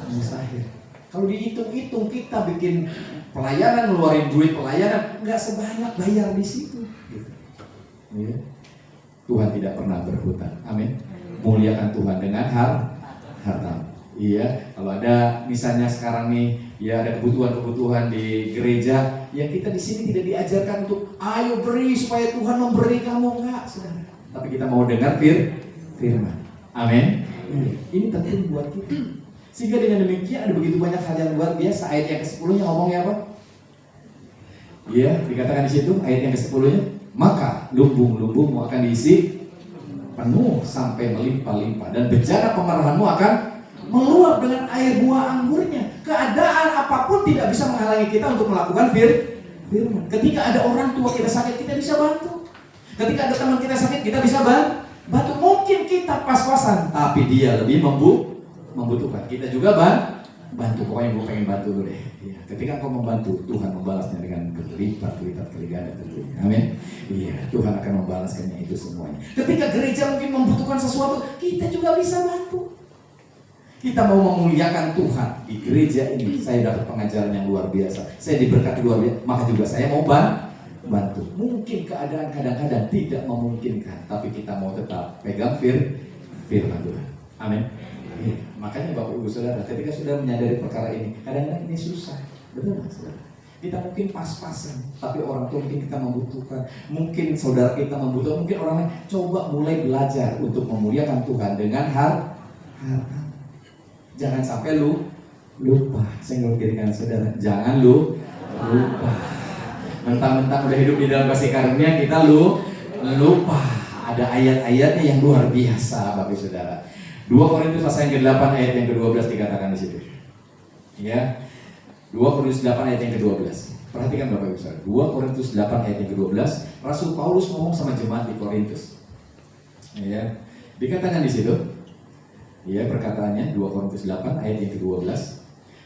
mustahil. Kalau dihitung-hitung kita bikin pelayanan, ngeluarin duit pelayanan, nggak sebanyak bayar di situ. Gitu. Ya. Tuhan tidak pernah berhutang. Amin. Muliakan Tuhan dengan harta. Iya, kalau ada misalnya sekarang nih, ya ada kebutuhan-kebutuhan di gereja, ya kita di sini tidak diajarkan untuk ayo beri supaya Tuhan memberi kamu, enggak, saudara. Tapi kita mau dengar firman. Amin. Ini penting buat kita. Sehingga dengan demikian ada begitu banyak hal yang luar biasa. Ayat yang ke-10-nya ngomongnya apa? Iya, dikatakan di situ ayat yang ke-10-nya, maka lumbung-lumbungmu akan diisi penuh sampai melimpah-limpah dan bejana pemerahanmu akan meluap dengan air buah anggurnya. Keadaan apapun tidak bisa menghalangi kita untuk melakukan firman. Ketika ada orang tua kita sakit, kita bisa bantu. Ketika ada teman kita sakit, kita bisa bantu. Mungkin kita pas-pasan, tapi dia lebih membutuhkan. Kita juga bantu. Pokoknya gue pengen bantu lu deh. Ya, ketika kau membantu, Tuhan membalasnya dengan berlipat-lipat kali ganda tentunya. Amin. Iya, Tuhan akan membalaskannya itu semuanya. Ketika gereja mungkin membutuhkan sesuatu, kita juga bisa bantu. Kita mau memuliakan Tuhan di gereja ini. Saya dapat pengajaran yang luar biasa. Saya diberkati luar biasa. Maka juga saya mau bantu. Mungkin keadaan kadang-kadang tidak memungkinkan, tapi kita mau tetap pegang firman Tuhan. Amin. Ya, makanya Bapak Ibu Saudara, ketika sudah menyadari perkara ini, kadang-kadang ini susah. Betul nggak, saudara? Kita mungkin pas-pasan, tapi orang tua mungkin kita membutuhkan. Mungkin saudara kita membutuhkan, mungkin orang lain. Coba mulai belajar untuk memuliakan Tuhan dengan harta. Jangan sampai lupa. Saya ngelukirkan saudara, jangan lupa. Mentang-mentang udah hidup di dalam kasih karunia, kita lupa. Ada ayat-ayatnya yang luar biasa, Bapak Saudara. 2 Korintus pasal yang ke-8 ayat yang ke-12 dikatakan di situ. Ya. 2 Korintus 8 ayat yang ke-12. Perhatikan Bapak Ibu Saudara. 2 Korintus 8 ayat yang ke-12, Rasul Paulus ngomong sama jemaat di Korintus. Ya. Dikatakan di situ. Ya, perkataannya 2 Korintus 8 ayat yang ke-12.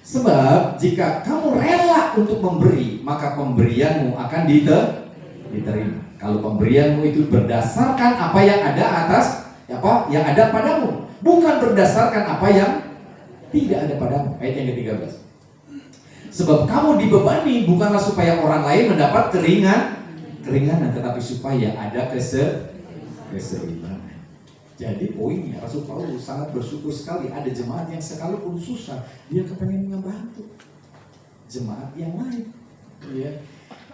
Sebab jika kamu rela untuk memberi, maka pemberianmu akan diterima. Kalau pemberianmu itu berdasarkan apa yang ada yang ada padamu, bukan berdasarkan apa yang tidak ada padamu. Ayat yang ke-13. Sebab kamu dibebani bukanlah supaya orang lain mendapat keringanan, tetapi supaya ada keseimbangan. Jadi poinnya Rasul Paulus sangat bersyukur sekali ada jemaat yang sekalipun susah, dia kepengen membantu jemaat yang lain. Ya.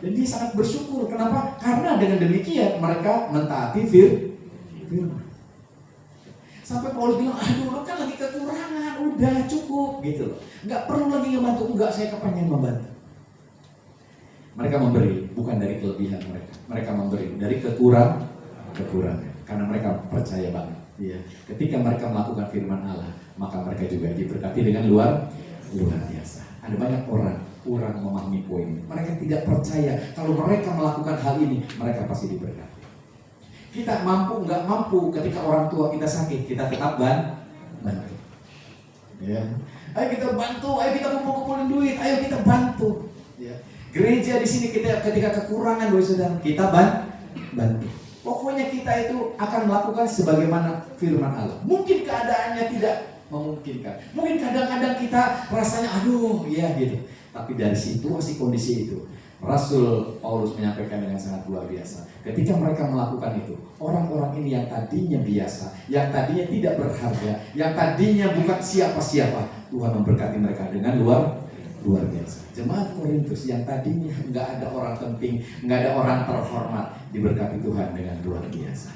Dan dia sangat bersyukur. Kenapa? Karena dengan demikian mereka mentaati firman. Sampai Paulus bilang, aduh lo kan lagi kekurangan, udah cukup gitu loh. Nggak perlu lagi ngebantu, enggak, saya kepengen membantu. Mereka memberi bukan dari kelebihan mereka. Mereka memberi dari kekurangan. Karena mereka percaya banget. Ya. Ketika mereka melakukan firman Allah, maka mereka juga diberkati dengan luar biasa. Ada banyak orang kurang memahami poin ini. Mereka tidak percaya kalau mereka melakukan hal ini, mereka pasti diberkati. Kita mampu nggak mampu, ketika orang tua kita sakit, kita tetap bantu. Ya. Ayo kita bantu, ayo kita kumpulin duit, ayo kita bantu. Ya. Gereja di sini kita ketika kekurangan, saudara, kita bantu. Pokoknya kita itu akan melakukan sebagaimana firman Allah. Mungkin keadaannya tidak memungkinkan. Mungkin kadang-kadang kita rasanya aduh ya gitu. Tapi dari situasi kondisi itu, Rasul Paulus menyampaikan dengan sangat luar biasa. Ketika mereka melakukan itu, orang-orang ini yang tadinya biasa, yang tadinya tidak berharga, yang tadinya bukan siapa-siapa, Tuhan memberkati mereka dengan luar biasa. Jemaat Korintus yang tadinya nggak ada orang penting, nggak ada orang terhormat, diberkati Tuhan dengan luar biasa.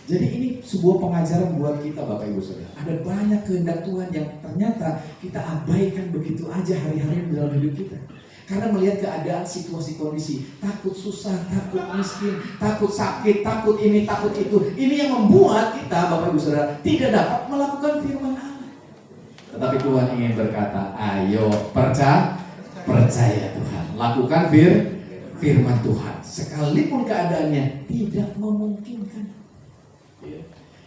Jadi ini sebuah pengajaran buat kita Bapak Ibu Saudara. Ada banyak kehendak Tuhan yang ternyata kita abaikan begitu aja hari-hari dalam hidup kita. Karena melihat keadaan, situasi, kondisi, takut susah, takut miskin, takut sakit, takut ini, takut itu. Ini yang membuat kita Bapak Ibu Saudara tidak dapat melakukan firman Allah. Tetapi Tuhan ingin berkata, ayo percaya Tuhan, lakukan firman Tuhan, sekalipun keadaannya tidak memungkinkan.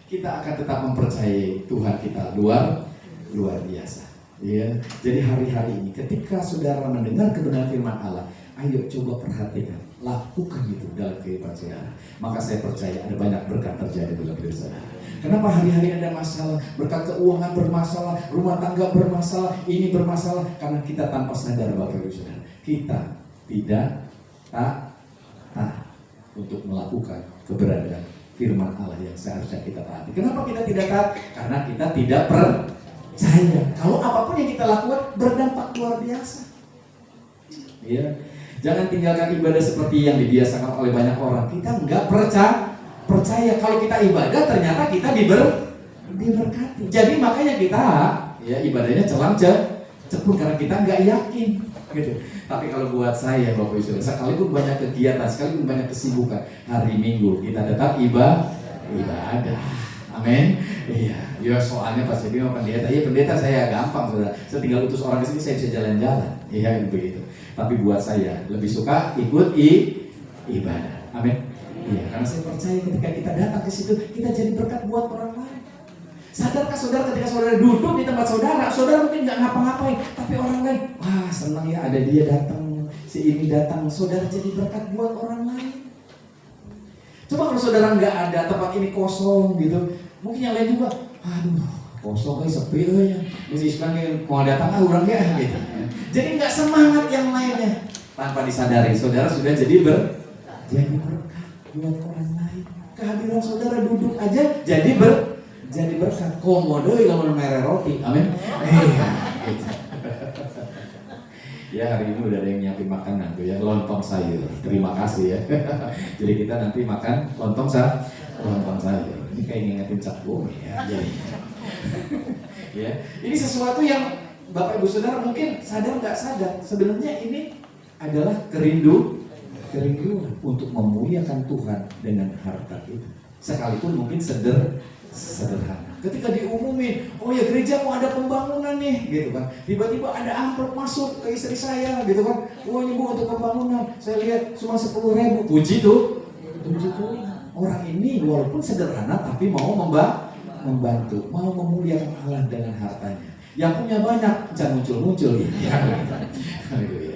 Kita akan tetap mempercayai Tuhan kita luar biasa. Ya, jadi hari-hari ini ketika saudara mendengar kebenaran firman Allah, ayo coba perhatikan, lakukan itu dalam kehidupan saudara. Maka saya percaya ada banyak berkat terjadi dalam hidup saudara. Kenapa hari-hari ada masalah, berkat keuangan bermasalah, rumah tangga bermasalah, ini bermasalah? Karena kita tanpa sadar Bapak Ibu Saudara, kita tidak taat untuk melakukan keberadaan firman Allah yang seharusnya kita taati. Kenapa kita tidak taat? Karena kita tidak percaya. Kalau apapun yang kita lakukan berdampak luar biasa. Ya, jangan tinggalkan ibadah seperti yang dibiasakan oleh banyak orang. Kita nggak percaya kalau kita ibadah ternyata kita diberkati. Jadi makanya kita ya ibadahnya cepur karena kita nggak yakin. Gitu. Tapi kalau buat saya Bapak Ibu, sekalipun banyak kegiatan, sekalipun banyak kesibukan, hari Minggu kita tetap ibadah. Amin. Iya, ya soalnya pas jadi pendeta. Iya pendeta saya gampang saudara. Saya tinggal utus orang ke sini saya bisa jalan-jalan. Iya begitu. Tapi buat saya lebih suka ikut ibadah. Amin. Iya, karena saya percaya ketika kita datang ke situ kita jadi berkat buat orang lain. Sadarkah saudara ketika saudara duduk di tempat saudara mungkin nggak ngapa-ngapain, tapi orang lain, wah senang ya ada dia datang, si ini datang, saudara jadi berkat buat orang lain. Coba kalau saudara nggak ada, tempat ini kosong gitu, mungkin yang lain juga, aduh kosong sepi ya, mesti sekarang mau datang orang ya gitu. Jadi nggak semangat yang lainnya, tanpa disadari saudara sudah jadi berkat buat orang lain. Kehadiran saudara duduk aja jadi berkat. Komodo yang merah roti, amin. Ya hari ini udah ada yang nyiapin makanan tuh ya, lontong sayur. Terima kasih ya. Jadi kita nanti makan lontong sayur. Ini kayak ngingetin Cak Bumi ya. Jadi, ya ini sesuatu yang Bapak Ibu Saudara mungkin sadar nggak sadar. Sebenarnya ini adalah kerinduan untuk memuliakan Tuhan dengan harta itu. Sekalipun mungkin sederhana. Ketika diumumin, oh ya gereja mau ada pembangunan nih, gitu kan. Tiba-tiba ada amplop masuk ke istri saya, gitu kan. Oh ini Bu untuk pembangunan. Saya lihat cuma 10.000. Puji Tuhan. Orang ini walaupun sederhana tapi mau membantu, mau memuliakan Allah dengan hartanya. Yang punya banyak jangan muncul ya.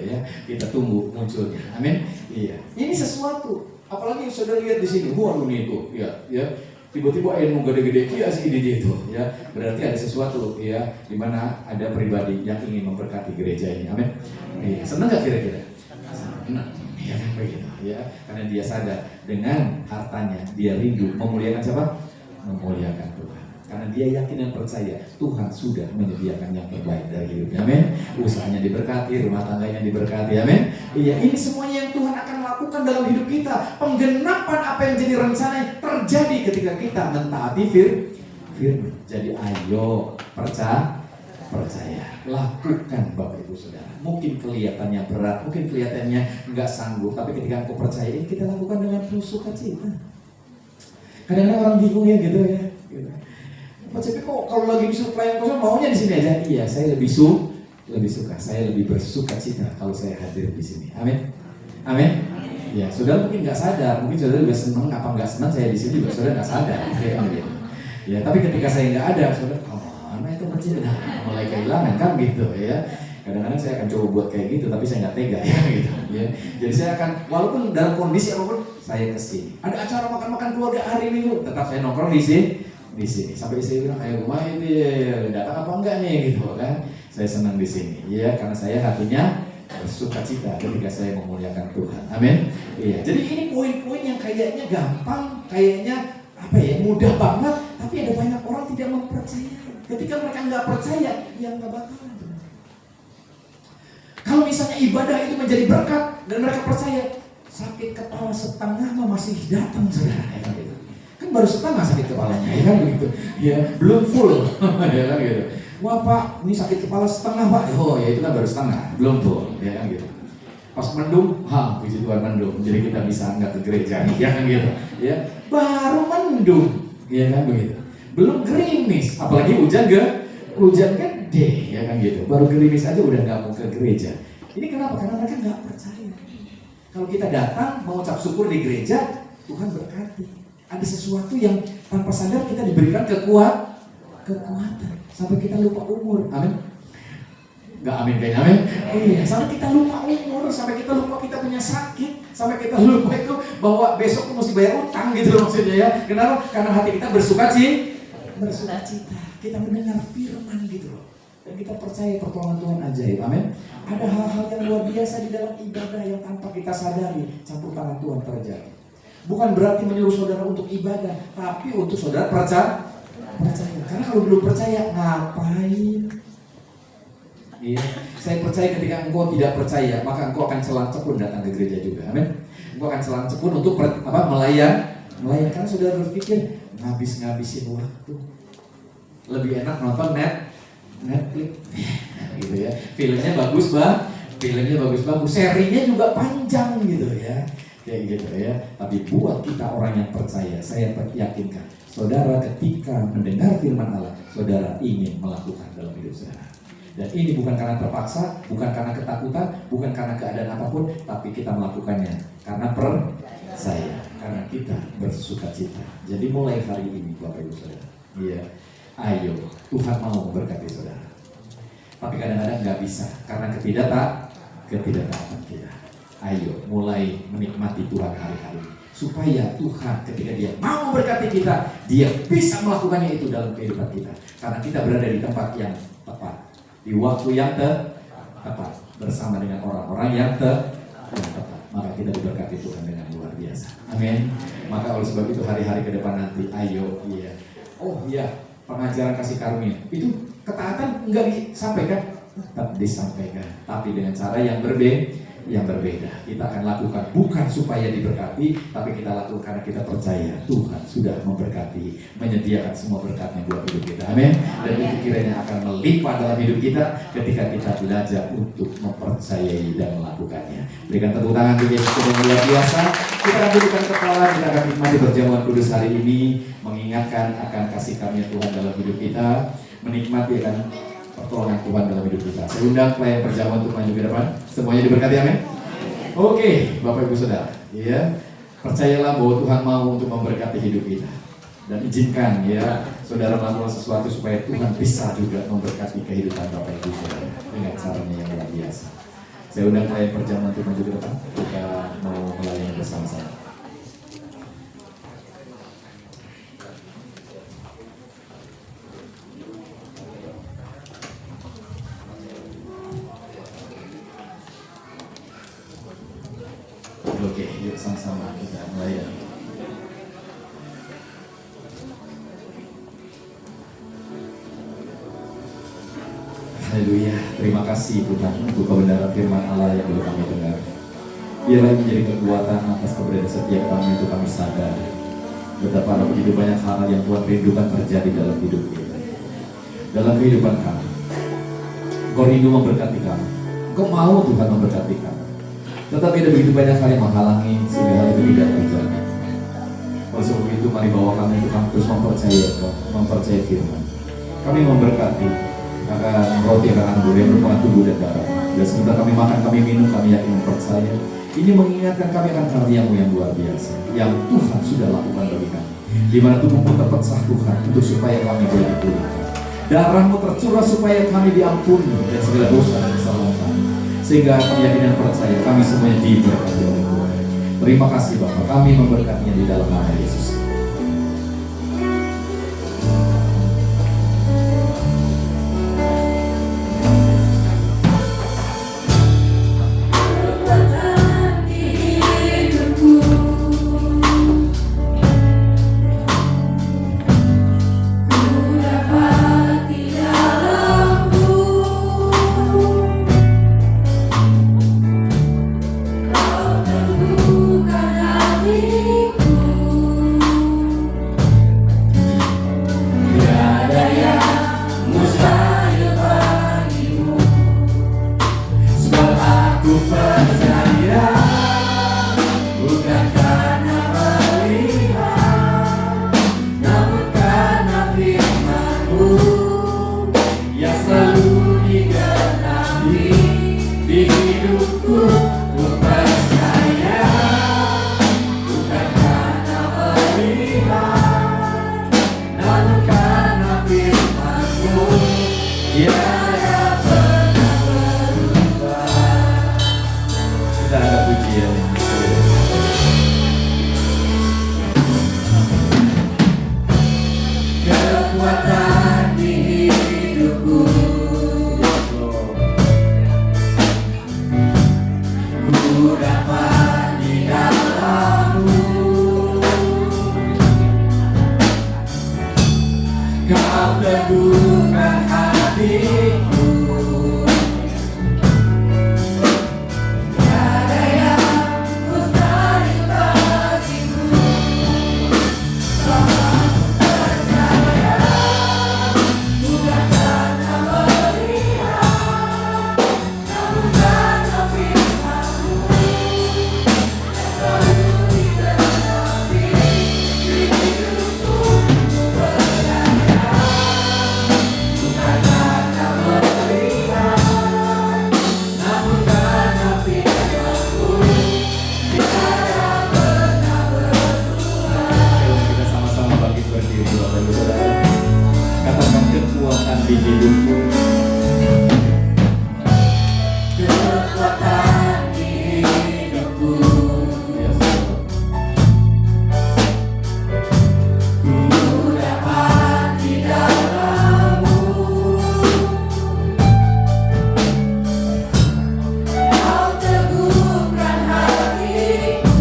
Ya. Kita tunggu munculnya. Amin. Iya. Ini sesuatu. Apalagi saudara lihat di sini, waduh nih itu, ya. Tiba-tiba ilmu gede-gede kia sih ide itu, ya. Berarti ada sesuatu, ya, di mana ada pribadi yang ingin memberkati gereja ini. Amin. Iya. Senang nggak kira-kira? Senang. Ya kan begitu, ya. Karena dia sadar dengan hartanya dia rindu memuliakan siapa? Memuliakan Tuhan. Karena dia yakin dan percaya Tuhan sudah menyediakan yang terbaik dari hidupnya. Amin. Usahanya diberkati, rumah tangganya diberkati. Amin. Iya, ini semuanya yang Tuhan akan lakukan dalam hidup kita. Penggenapan apa yang jadi rencana terjadi ketika kita mentaati firman. Jadi ayo percaya, lakukan Bapak Ibu Saudara. Mungkin kelihatannya berat, mungkin kelihatannya nggak sanggup, tapi ketika engkau percaya ini kita lakukan dengan penuh sukacita. Kadang-kadang orang bingung ya gitu ya. Gitu. Mas Cepi kok kalau lagi disuruh pelayan kosong maunya di sini aja? Iya, saya lebih suka, saya lebih bersuka cita kalau saya hadir di sini. Amin. Ya, saudara mungkin nggak sadar, mungkin saudara juga senang apa nggak senang saya di sini juga saudara nggak sadar. Ya, tapi ketika saya nggak ada, saudara, mana itu masjid? Mulai kehilangan kan gitu ya. Kadang-kadang saya akan coba buat kayak gitu, tapi saya nggak tega ya gitu. Ya. Jadi saya akan, walaupun dalam kondisi apapun, saya kesini. Ada acara makan-makan keluarga hari Minggu, tetap saya nongkrong di sini. Sampai istri bilang, ayo rumah ini datang apa enggak nih gitu kan. Saya senang di sini, ya karena saya hatinya bersukacita ketika saya memuliakan Tuhan. Amin. Iya. Jadi ini poin-poin yang kayaknya gampang, kayaknya apa ya mudah banget, tapi ada banyak orang tidak mempercayai. Ketika mereka nggak percaya, ya nggak bakalan. Kalau misalnya ibadah itu menjadi berkat dan mereka percaya, sakit kepala setengah masih datang saudara. Kan baru setengah sakit kepalanya, ya kan begitu. Ya, belum full, ya kan gitu. Wah Pak, ini sakit kepala setengah Pak. Oh ya itu kan baru setengah, belum full, ya kan gitu. Pas mendung, puji Tuhan mendung. Jadi kita bisa nggak ke gereja, ya kan gitu. Ya, baru mendung, ya kan begitu. Belum gerimis, apalagi hujan kan deh, ya kan gitu. Baru gerimis aja udah nggak mau ke gereja. Ini kenapa? Karena mereka nggak percaya. Kalau kita datang mengucap syukur di gereja, Tuhan berkati. Ada sesuatu yang tanpa sadar kita diberikan kekuatan sampai kita lupa umur. Amin. Nggak amin kayaknya, amin. Iya, sampai kita lupa umur, sampai kita lupa kita punya sakit, sampai kita lupa itu bahwa besok mesti bayar utang gitu loh maksudnya ya. Kenapa? Karena hati kita bersukacita. Kita mendengar firman gitu loh. Dan kita percaya pertolongan Tuhan ajaib. Amin. Ada hal-hal yang luar biasa di dalam ibadah yang tanpa kita sadari campur tangan Tuhan terjadi. Bukan berarti menyuruh saudara untuk ibadah, tapi untuk saudara percaya. Karena kalau belum percaya, ngapain? Iya. Saya percaya ketika engkau tidak percaya, maka engkau akan celang-cepun datang ke gereja juga. Amin. Engkau akan celang-cepun untuk melayan. Karena saudara berpikir ngabisin waktu. Lebih enak nonton Netflix, gitu ya. Filmnya bagus, serinya juga panjang gitu ya. Kayak gitu ya. Tapi buat kita orang yang percaya, saya yakinkan, saudara ketika mendengar firman Allah, saudara ingin melakukan dalam hidup saudara. Dan ini bukan karena terpaksa, bukan karena ketakutan, bukan karena keadaan apapun, tapi kita melakukannya karena percaya, karena kita bersukacita. Jadi mulai hari ini, Bapak Ibu Saudara, iya, ayo, Tuhan mau memberkati saudara. Tapi kadang-kadang nggak bisa karena ketidaktaatan kita. Ayo, mulai menikmati Tuhan hari-hari, supaya Tuhan ketika Dia mau memberkati kita, Dia bisa melakukannya itu dalam kehidupan kita. Karena kita berada di tempat yang tepat, di waktu yang tepat, bersama dengan orang-orang yang tepat. Maka kita diberkati Tuhan dengan luar biasa. Amin. Maka oleh sebab itu hari-hari ke depan nanti, ayo, iya. Oh iya, pengajaran kasih karunia itu ketaatan enggak disampaikan, tetap disampaikan, tapi dengan cara yang berbeda. Kita akan lakukan bukan supaya diberkati, tapi kita lakukan karena kita percaya Tuhan sudah memberkati, menyediakan semua berkatnya buat hidup kita. Amin. Dan itu kiranya akan melimpah dalam hidup kita ketika kita belajar untuk mempercayai dan melakukannya. Berikan tepuk tangan untuk Yesus yang luar biasa. Kita akan berikan kepala, kita akan nikmati perjamuan kudus hari ini, mengingatkan akan kasih karunia Tuhan dalam hidup kita, menikmati akan pertolongan Tuhan dalam hidup kita. Saya undang pelayan perjamuan untuk maju ke depan. Semuanya diberkati, amin. Oke, Bapak Ibu Saudara, ya, percayalah bahwa Tuhan mau untuk memberkati hidup kita. Dan izinkan ya saudara melakukan sesuatu supaya Tuhan bisa juga memberkati kehidupan Bapak Ibu Saudara dengan caranya yang luar biasa. Saya undang pelayan perjamuan untuk maju ke depan. Kita mau melayani bersama-sama. Oke, yuk sama-sama kita melayani. Haleluya, terima kasih Tuhan untuk kebenaran firman Allah yang boleh kami dengar. Biarlah menjadi kekuatan atas keberadaan setiap kami untuk kami sadar betapa begitu banyak hal yang Tuhan rindukan terjadi dalam hidup kita, dalam kehidupan kami. Engkau rindu memberkati kami, Engkau mau Tuhan memberkati kami. Tetapi ada begitu banyak hal yang menghalangi sehingga hal itu tidak terjadi. Oleh sebab itu mari bawa kami untuk kami terus mempercayai firman. Kami memberkati akan roti akan anggur yang merupakan tubuh dan darah. Dan sebentar kami makan, kami minum, kami yakin percaya. Ini mengingatkan kami akan karya-Mu yang luar biasa, yang Tuhan sudah lakukan bagi kami. Di mana tubuh-Mu terpecah Tuhan untuk supaya kami boleh dipulihkan. Darah-Mu tercurah supaya kami diampuni dan segala dosa dan kesalahan kami. Sehingga kami yakin dan percaya kami semuanya diberkati oleh Tuhan. Terima kasih Bapa, kami memberkatinya di dalam nama Yesus.
Bukan hatiku
tiada pernah berubah. Kita ada pujian yang
Kekuatan di hidupku, ku dapat di dalam-Mu. Kau teguhkan hatiku, tiada yang mustahil bagiku. Bukan karena melihat, namun karena firman-Mu yang selalu digenapi di hidupku. Ku percaya, bukan karena melihat, namun karena firman-Mu tiada pernah berubah.
kita sama-sama bangkit berdiri Bapak Ibu Saudara. Katakan kekuatan di hidupku.
Kekuatan di hidupku,
Yes, Lord.
ku dapat di dalam-Mu. Kau teguhkan hatiku,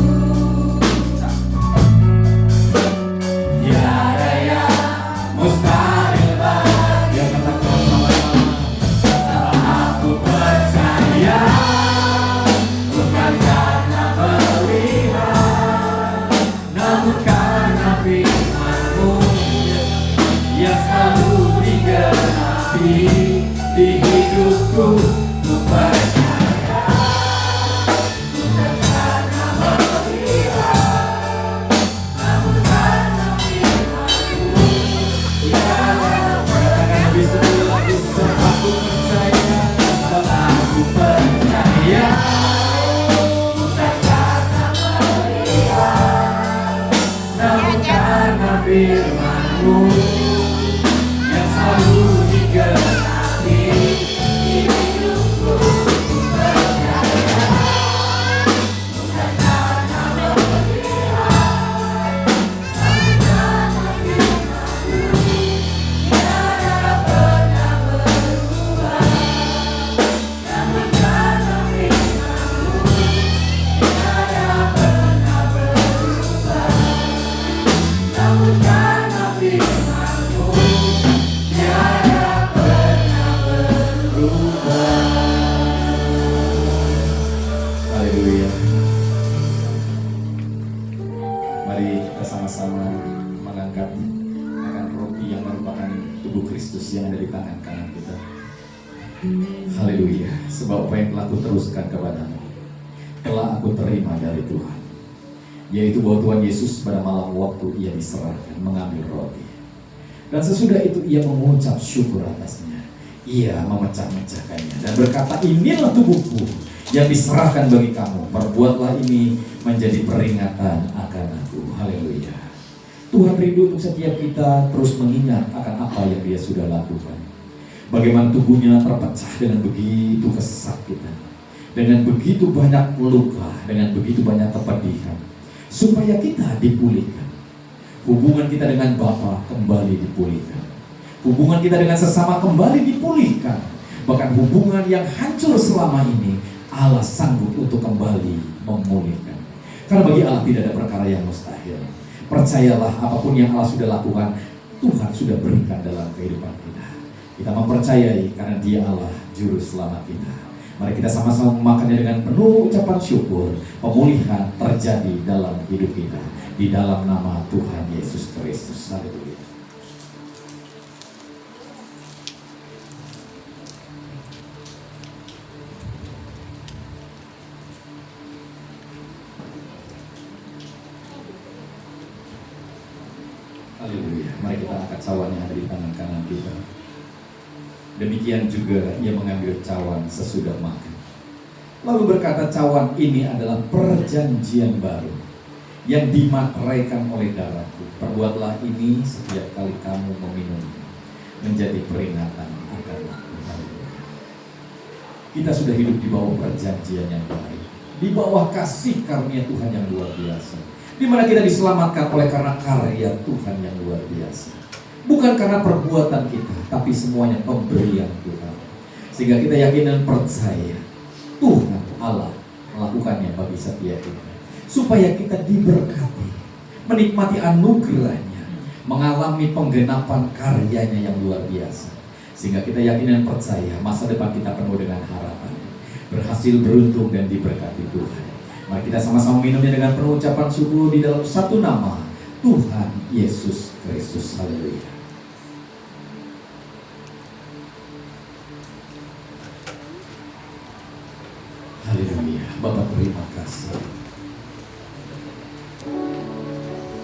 tiada yang mustahil bagiku.
Ya, katakan sama-sama.
Aku percaya, bukan karena melihat, namun karena firman-Mu yang selalu digenapi di hidupku. Ku percaya, bukan karena melihat, namun karena firman-Mu tiada
Katakan lebih sekali lagi, saudara. Aku percaya.
Aku percaya, bukan karena melihat, namun karena firman-Mu yang selalu digenapi di hidupku. Ku percaya, bukan karena melihat, namun karena firman-Mu tiada pernah berubah. Namun karena firman-Mu tiada pernah berubah. Namun karena firman-Mu tiada pernah berubah.
Haleluya. Mari kita sama-sama mengangkat akan roti yang merupakan tubuh Kristus yang ada di tangan kanan kita. Haleluya. Sebab apa yang telah aku teruskan kepadamu telah aku terima dari Tuhan, yaitu bahwa Tuhan Yesus pada malam waktu ia diserahkan mengambil roti, dan sesudah itu ia mengucap syukur atasnya, ia memecah-mecahkannya dan berkata, inilah tubuhku yang diserahkan bagi kamu, perbuatlah ini menjadi peringatan akan aku. Haleluya. Tuhan rindu untuk setiap kita terus mengingat akan apa yang Dia sudah lakukan. Bagaimana tubuhnya terpecah dengan begitu kesakitan, dengan begitu banyak luka, dengan begitu banyak kepedihan, supaya kita dipulihkan. Hubungan kita dengan Bapa kembali dipulihkan. Hubungan kita dengan sesama kembali dipulihkan. Bahkan hubungan yang hancur selama ini, Allah sanggup untuk kembali memulihkan. Karena bagi Allah tidak ada perkara yang mustahil. Percayalah, apapun yang Allah sudah lakukan, Tuhan sudah berikan dalam kehidupan kita. Kita mempercayai karena Dia Allah juru selamat kita. Mari kita sama-sama memakannya dengan penuh ucapan syukur. Pemulihan terjadi dalam hidup kita, di dalam nama Tuhan Yesus Kristus. Haleluya. Haleluya. Mari kita angkat cawan yang ada di tangan kanan kita. Demikian juga ia mengambil cawan sesudah makan, lalu berkata, cawan ini adalah perjanjian baru yang dimateraikan oleh darahku. Perbuatlah ini setiap kali kamu meminumnya menjadi peringatan akan aku. Kita sudah hidup di bawah perjanjian yang baik, di bawah kasih karunia Tuhan yang luar biasa, di mana kita diselamatkan oleh karena karya Tuhan yang luar biasa. Bukan karena perbuatan kita, tapi semuanya pemberian Tuhan. Sehingga kita yakin dan percaya Tuhan Allah melakukannya bagi setiap kita, supaya kita diberkati, menikmati anugerahnya, mengalami penggenapan karyanya yang luar biasa. Sehingga kita yakin dan percaya masa depan kita penuh dengan harapan, berhasil, beruntung, dan diberkati Tuhan. Mari kita sama-sama minumnya dengan penuh ucapan syukur di dalam satu nama, Tuhan Yesus Kristus. Haleluya. Haleluya. Bapak terima kasih.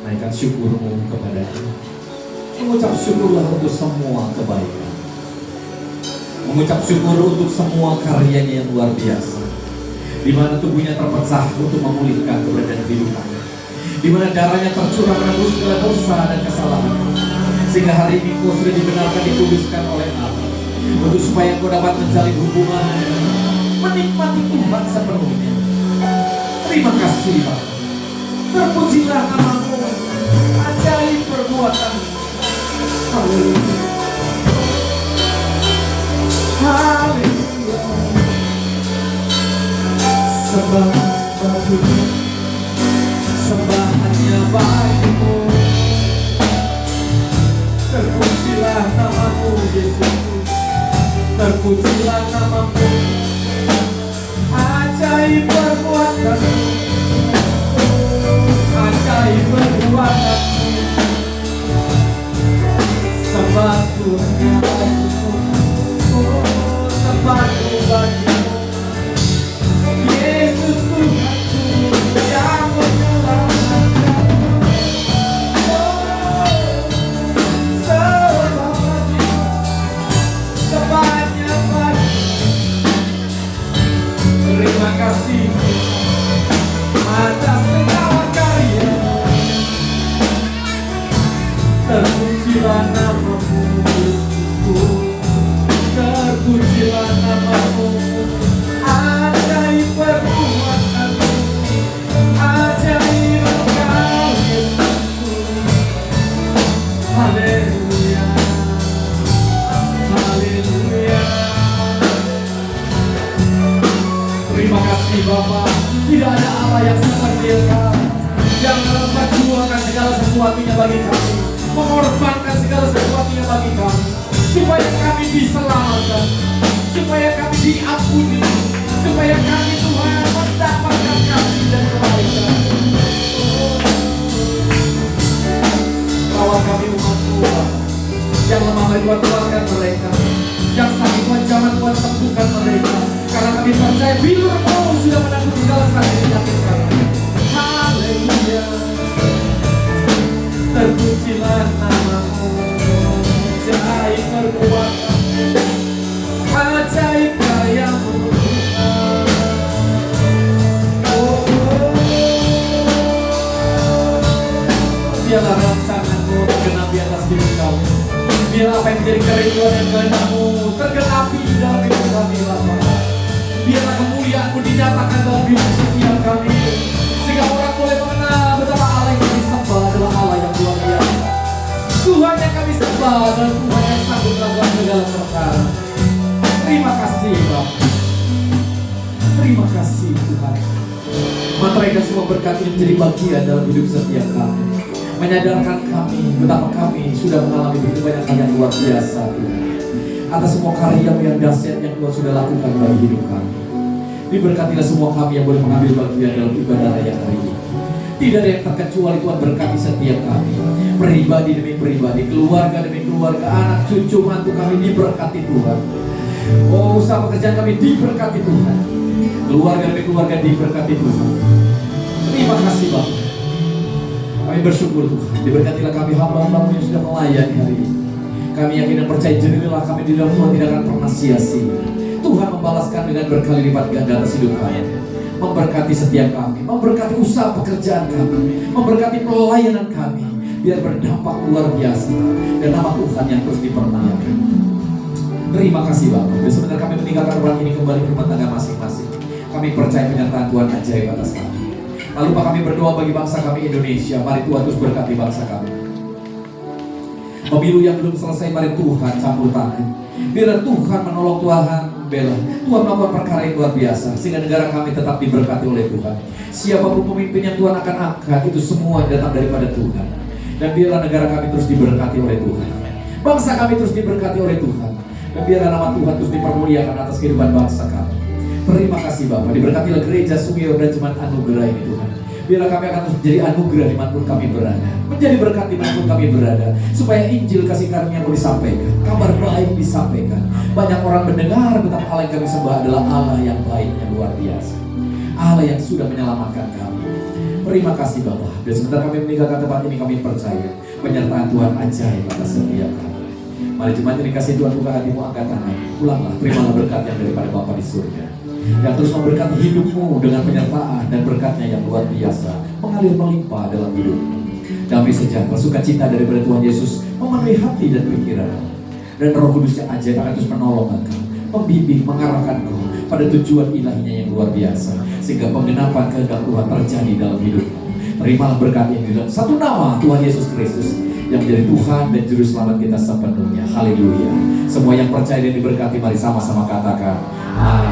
Naikkan syukurmu kepada-Nya. Mengucap syukurlah untuk semua kebaikan. Mengucap syukur untuk semua karyanya yang luar biasa, di mana tubuhnya terpecah untuk memulihkan keberadaan kehidupannya, di mana darahnya tercurah menembus segala dosa dan kesalahan, sehingga hari ini kau sudah dibenarkan, dikuduskan oleh Allah, untuk supaya kau dapat menjalin hubungan, menikmati Tuhan sepenuhnya. Terima kasih Bapak. Terpujilah nama-Mu, ajaib perbuatan-Mu. Haleluya. Haleluya. Sembah bagimu, sembah hanya bagimu. Terpujilah nama-Mu Yesus, terpujilah nama-Mu, ajaib perbuatan-Mu, ajaib perbuatan-Mu. Sembah Tuhan bagimu, sembah bagimu, Yesus Tuhanku yang menyelamatkan. Sembahnya bagimu. Terima kasih atas segala karya. Terpujilah nama-Mu Yesusku, terpujilah nama-Mu, ajaib perbuatan-Mu, ajaib Engkau Yesusku. Haleluya, haleluya. Terima kasih Bapa, tidak ada Allah yang seperti Engkau, yang memperjuangkan segala sesuatunya bagi kami, mengorbankan segala sesuatunya bagi kami, supaya kami diselamatkan, supaya kami diampuni, supaya kami Tuhan mendapatkan kasih dan kebaikan. Rawat kami umat Tuhan, yang lemah Tuhan kuatkan mereka, yang sakit Tuhan jangan Tuhan sembuhkan mereka, karena kami percaya bila Kau sudah menanggung segala sakit penyakit kami. Haleluya. Terpujilah nama-Mu, ajaib perbuatan-Mu, ajaib karya-Mu. Biarlah rancangan-Mu tergenapi atas hidup kami. Biarlah apa yang menjadi kerinduan dan kehendak-Mu tergenapi dalam hidup kami, Bapa. Biarlah kemuliaan-Mu dinyatakan dalam hidup setiap kami, sehingga orang boleh mengenal betapa Allah yang kami sembah adalah Allah yang luar biasa. Tuhan yang kami sembah dan Tuhan yang sanggup melakukan segala perkara. Terima kasih Bapa. Terima kasih Tuhan. Materai semua berkat ini menjadi bagian dalam hidup setiap kami, menyadarkan kami betapa kami sudah mengalami begitu banyak hal yang luar biasa Tuhan, atas semua karya-Mu yang dahsyat yang Tuhan sudah lakukan bagi hidup kami. Diberkatilah semua kami yang boleh mengambil bagian dalam ibadah raya hari ini. Tidak ada yang terkecuali Tuhan berkati setiap kami, pribadi demi pribadi, keluarga demi keluarga, anak cucu mantu kami diberkati Tuhan. Oh, usaha pekerjaan kami diberkati Tuhan, keluarga demi keluarga diberkati Tuhan. Terima kasih Bapak. Kami bersyukur Tuhan, diberkatilah kami hamba-hamba-Mu yang sudah melayani hari ini. Kami yakin dan percaya jadilah kami di dalam Tuhan tidak akan pernah sia-sia. Tuhan membalaskan dengan berkali lipat ganda atas hidup kami, memberkati setiap kami, memberkati usaha pekerjaan kami, memberkati pelayanan kami. biar berdampak luar biasa dan nama Tuhan yang terus dipermuliakan. Terima kasih Bapak. Dan sebentar kami meninggalkan ruang ini kembali ke rumah tangga masing-masing. Kami percaya penyertaan Tuhan ajaib atas kami. Lalu Pak, kami berdoa bagi bangsa kami Indonesia. Mari Tuhan terus berkati bangsa kami. Pemilu yang belum selesai, mari Tuhan campur tangan. Biar Tuhan menolong Tuhan bela. Tuhan melakukan perkara yang luar biasa sehingga negara kami tetap diberkati oleh Tuhan. Siapapun pemimpin yang Tuhan akan angkat, itu semua datang daripada Tuhan. Dan biarlah negara kami terus diberkati oleh Tuhan. Bangsa kami terus diberkati oleh Tuhan. Dan biarlah nama Tuhan terus dipermuliakan atas kehidupan bangsa kami. Terima kasih Bapak. Diberkatilah gereja Sungai dan Jemaat Anugerah ini Tuhan. Biarlah kami akan terus menjadi anugerah dimanapun kami berada, menjadi berkat dimanapun kami berada, supaya Injil kasih karunia boleh disampaikan, kabar baik disampaikan. Banyak orang mendengar betapa Allah yang kami sembah adalah Allah yang baiknya luar biasa, Allah yang sudah menyelamatkan kami. Terima kasih Bapak. Dan sebentar kami meninggalkan tempat ini, kami percaya penyertaan Tuhan ajaib atas setiap kami. Mari jemaat yang dikasih Tuhan, buka hatimu, angkat tangan, pulanglah, terimalah berkat yang daripada Bapa di surga, yang terus memberkati hidupmu dengan penyertaan dan berkatnya yang luar biasa mengalir melimpah dalam hidupmu. Damai sejahtera, sukacita daripada Tuhan Yesus memenuhi hati dan pikiran, dan Roh Kudus yang ajaib akan terus menolong engkau, membimbing, mengarahkan engkau pada tujuan ilahinya yang luar biasa, sehingga penggenapan kehendak Tuhan terjadi dalam hidupmu. Terimalah berkat ini dalam satu nama Tuhan Yesus Kristus yang menjadi Tuhan dan Juru Selamat kita sepenuhnya. Haleluya. Semua yang percaya dan diberkati, mari sama-sama katakan amin.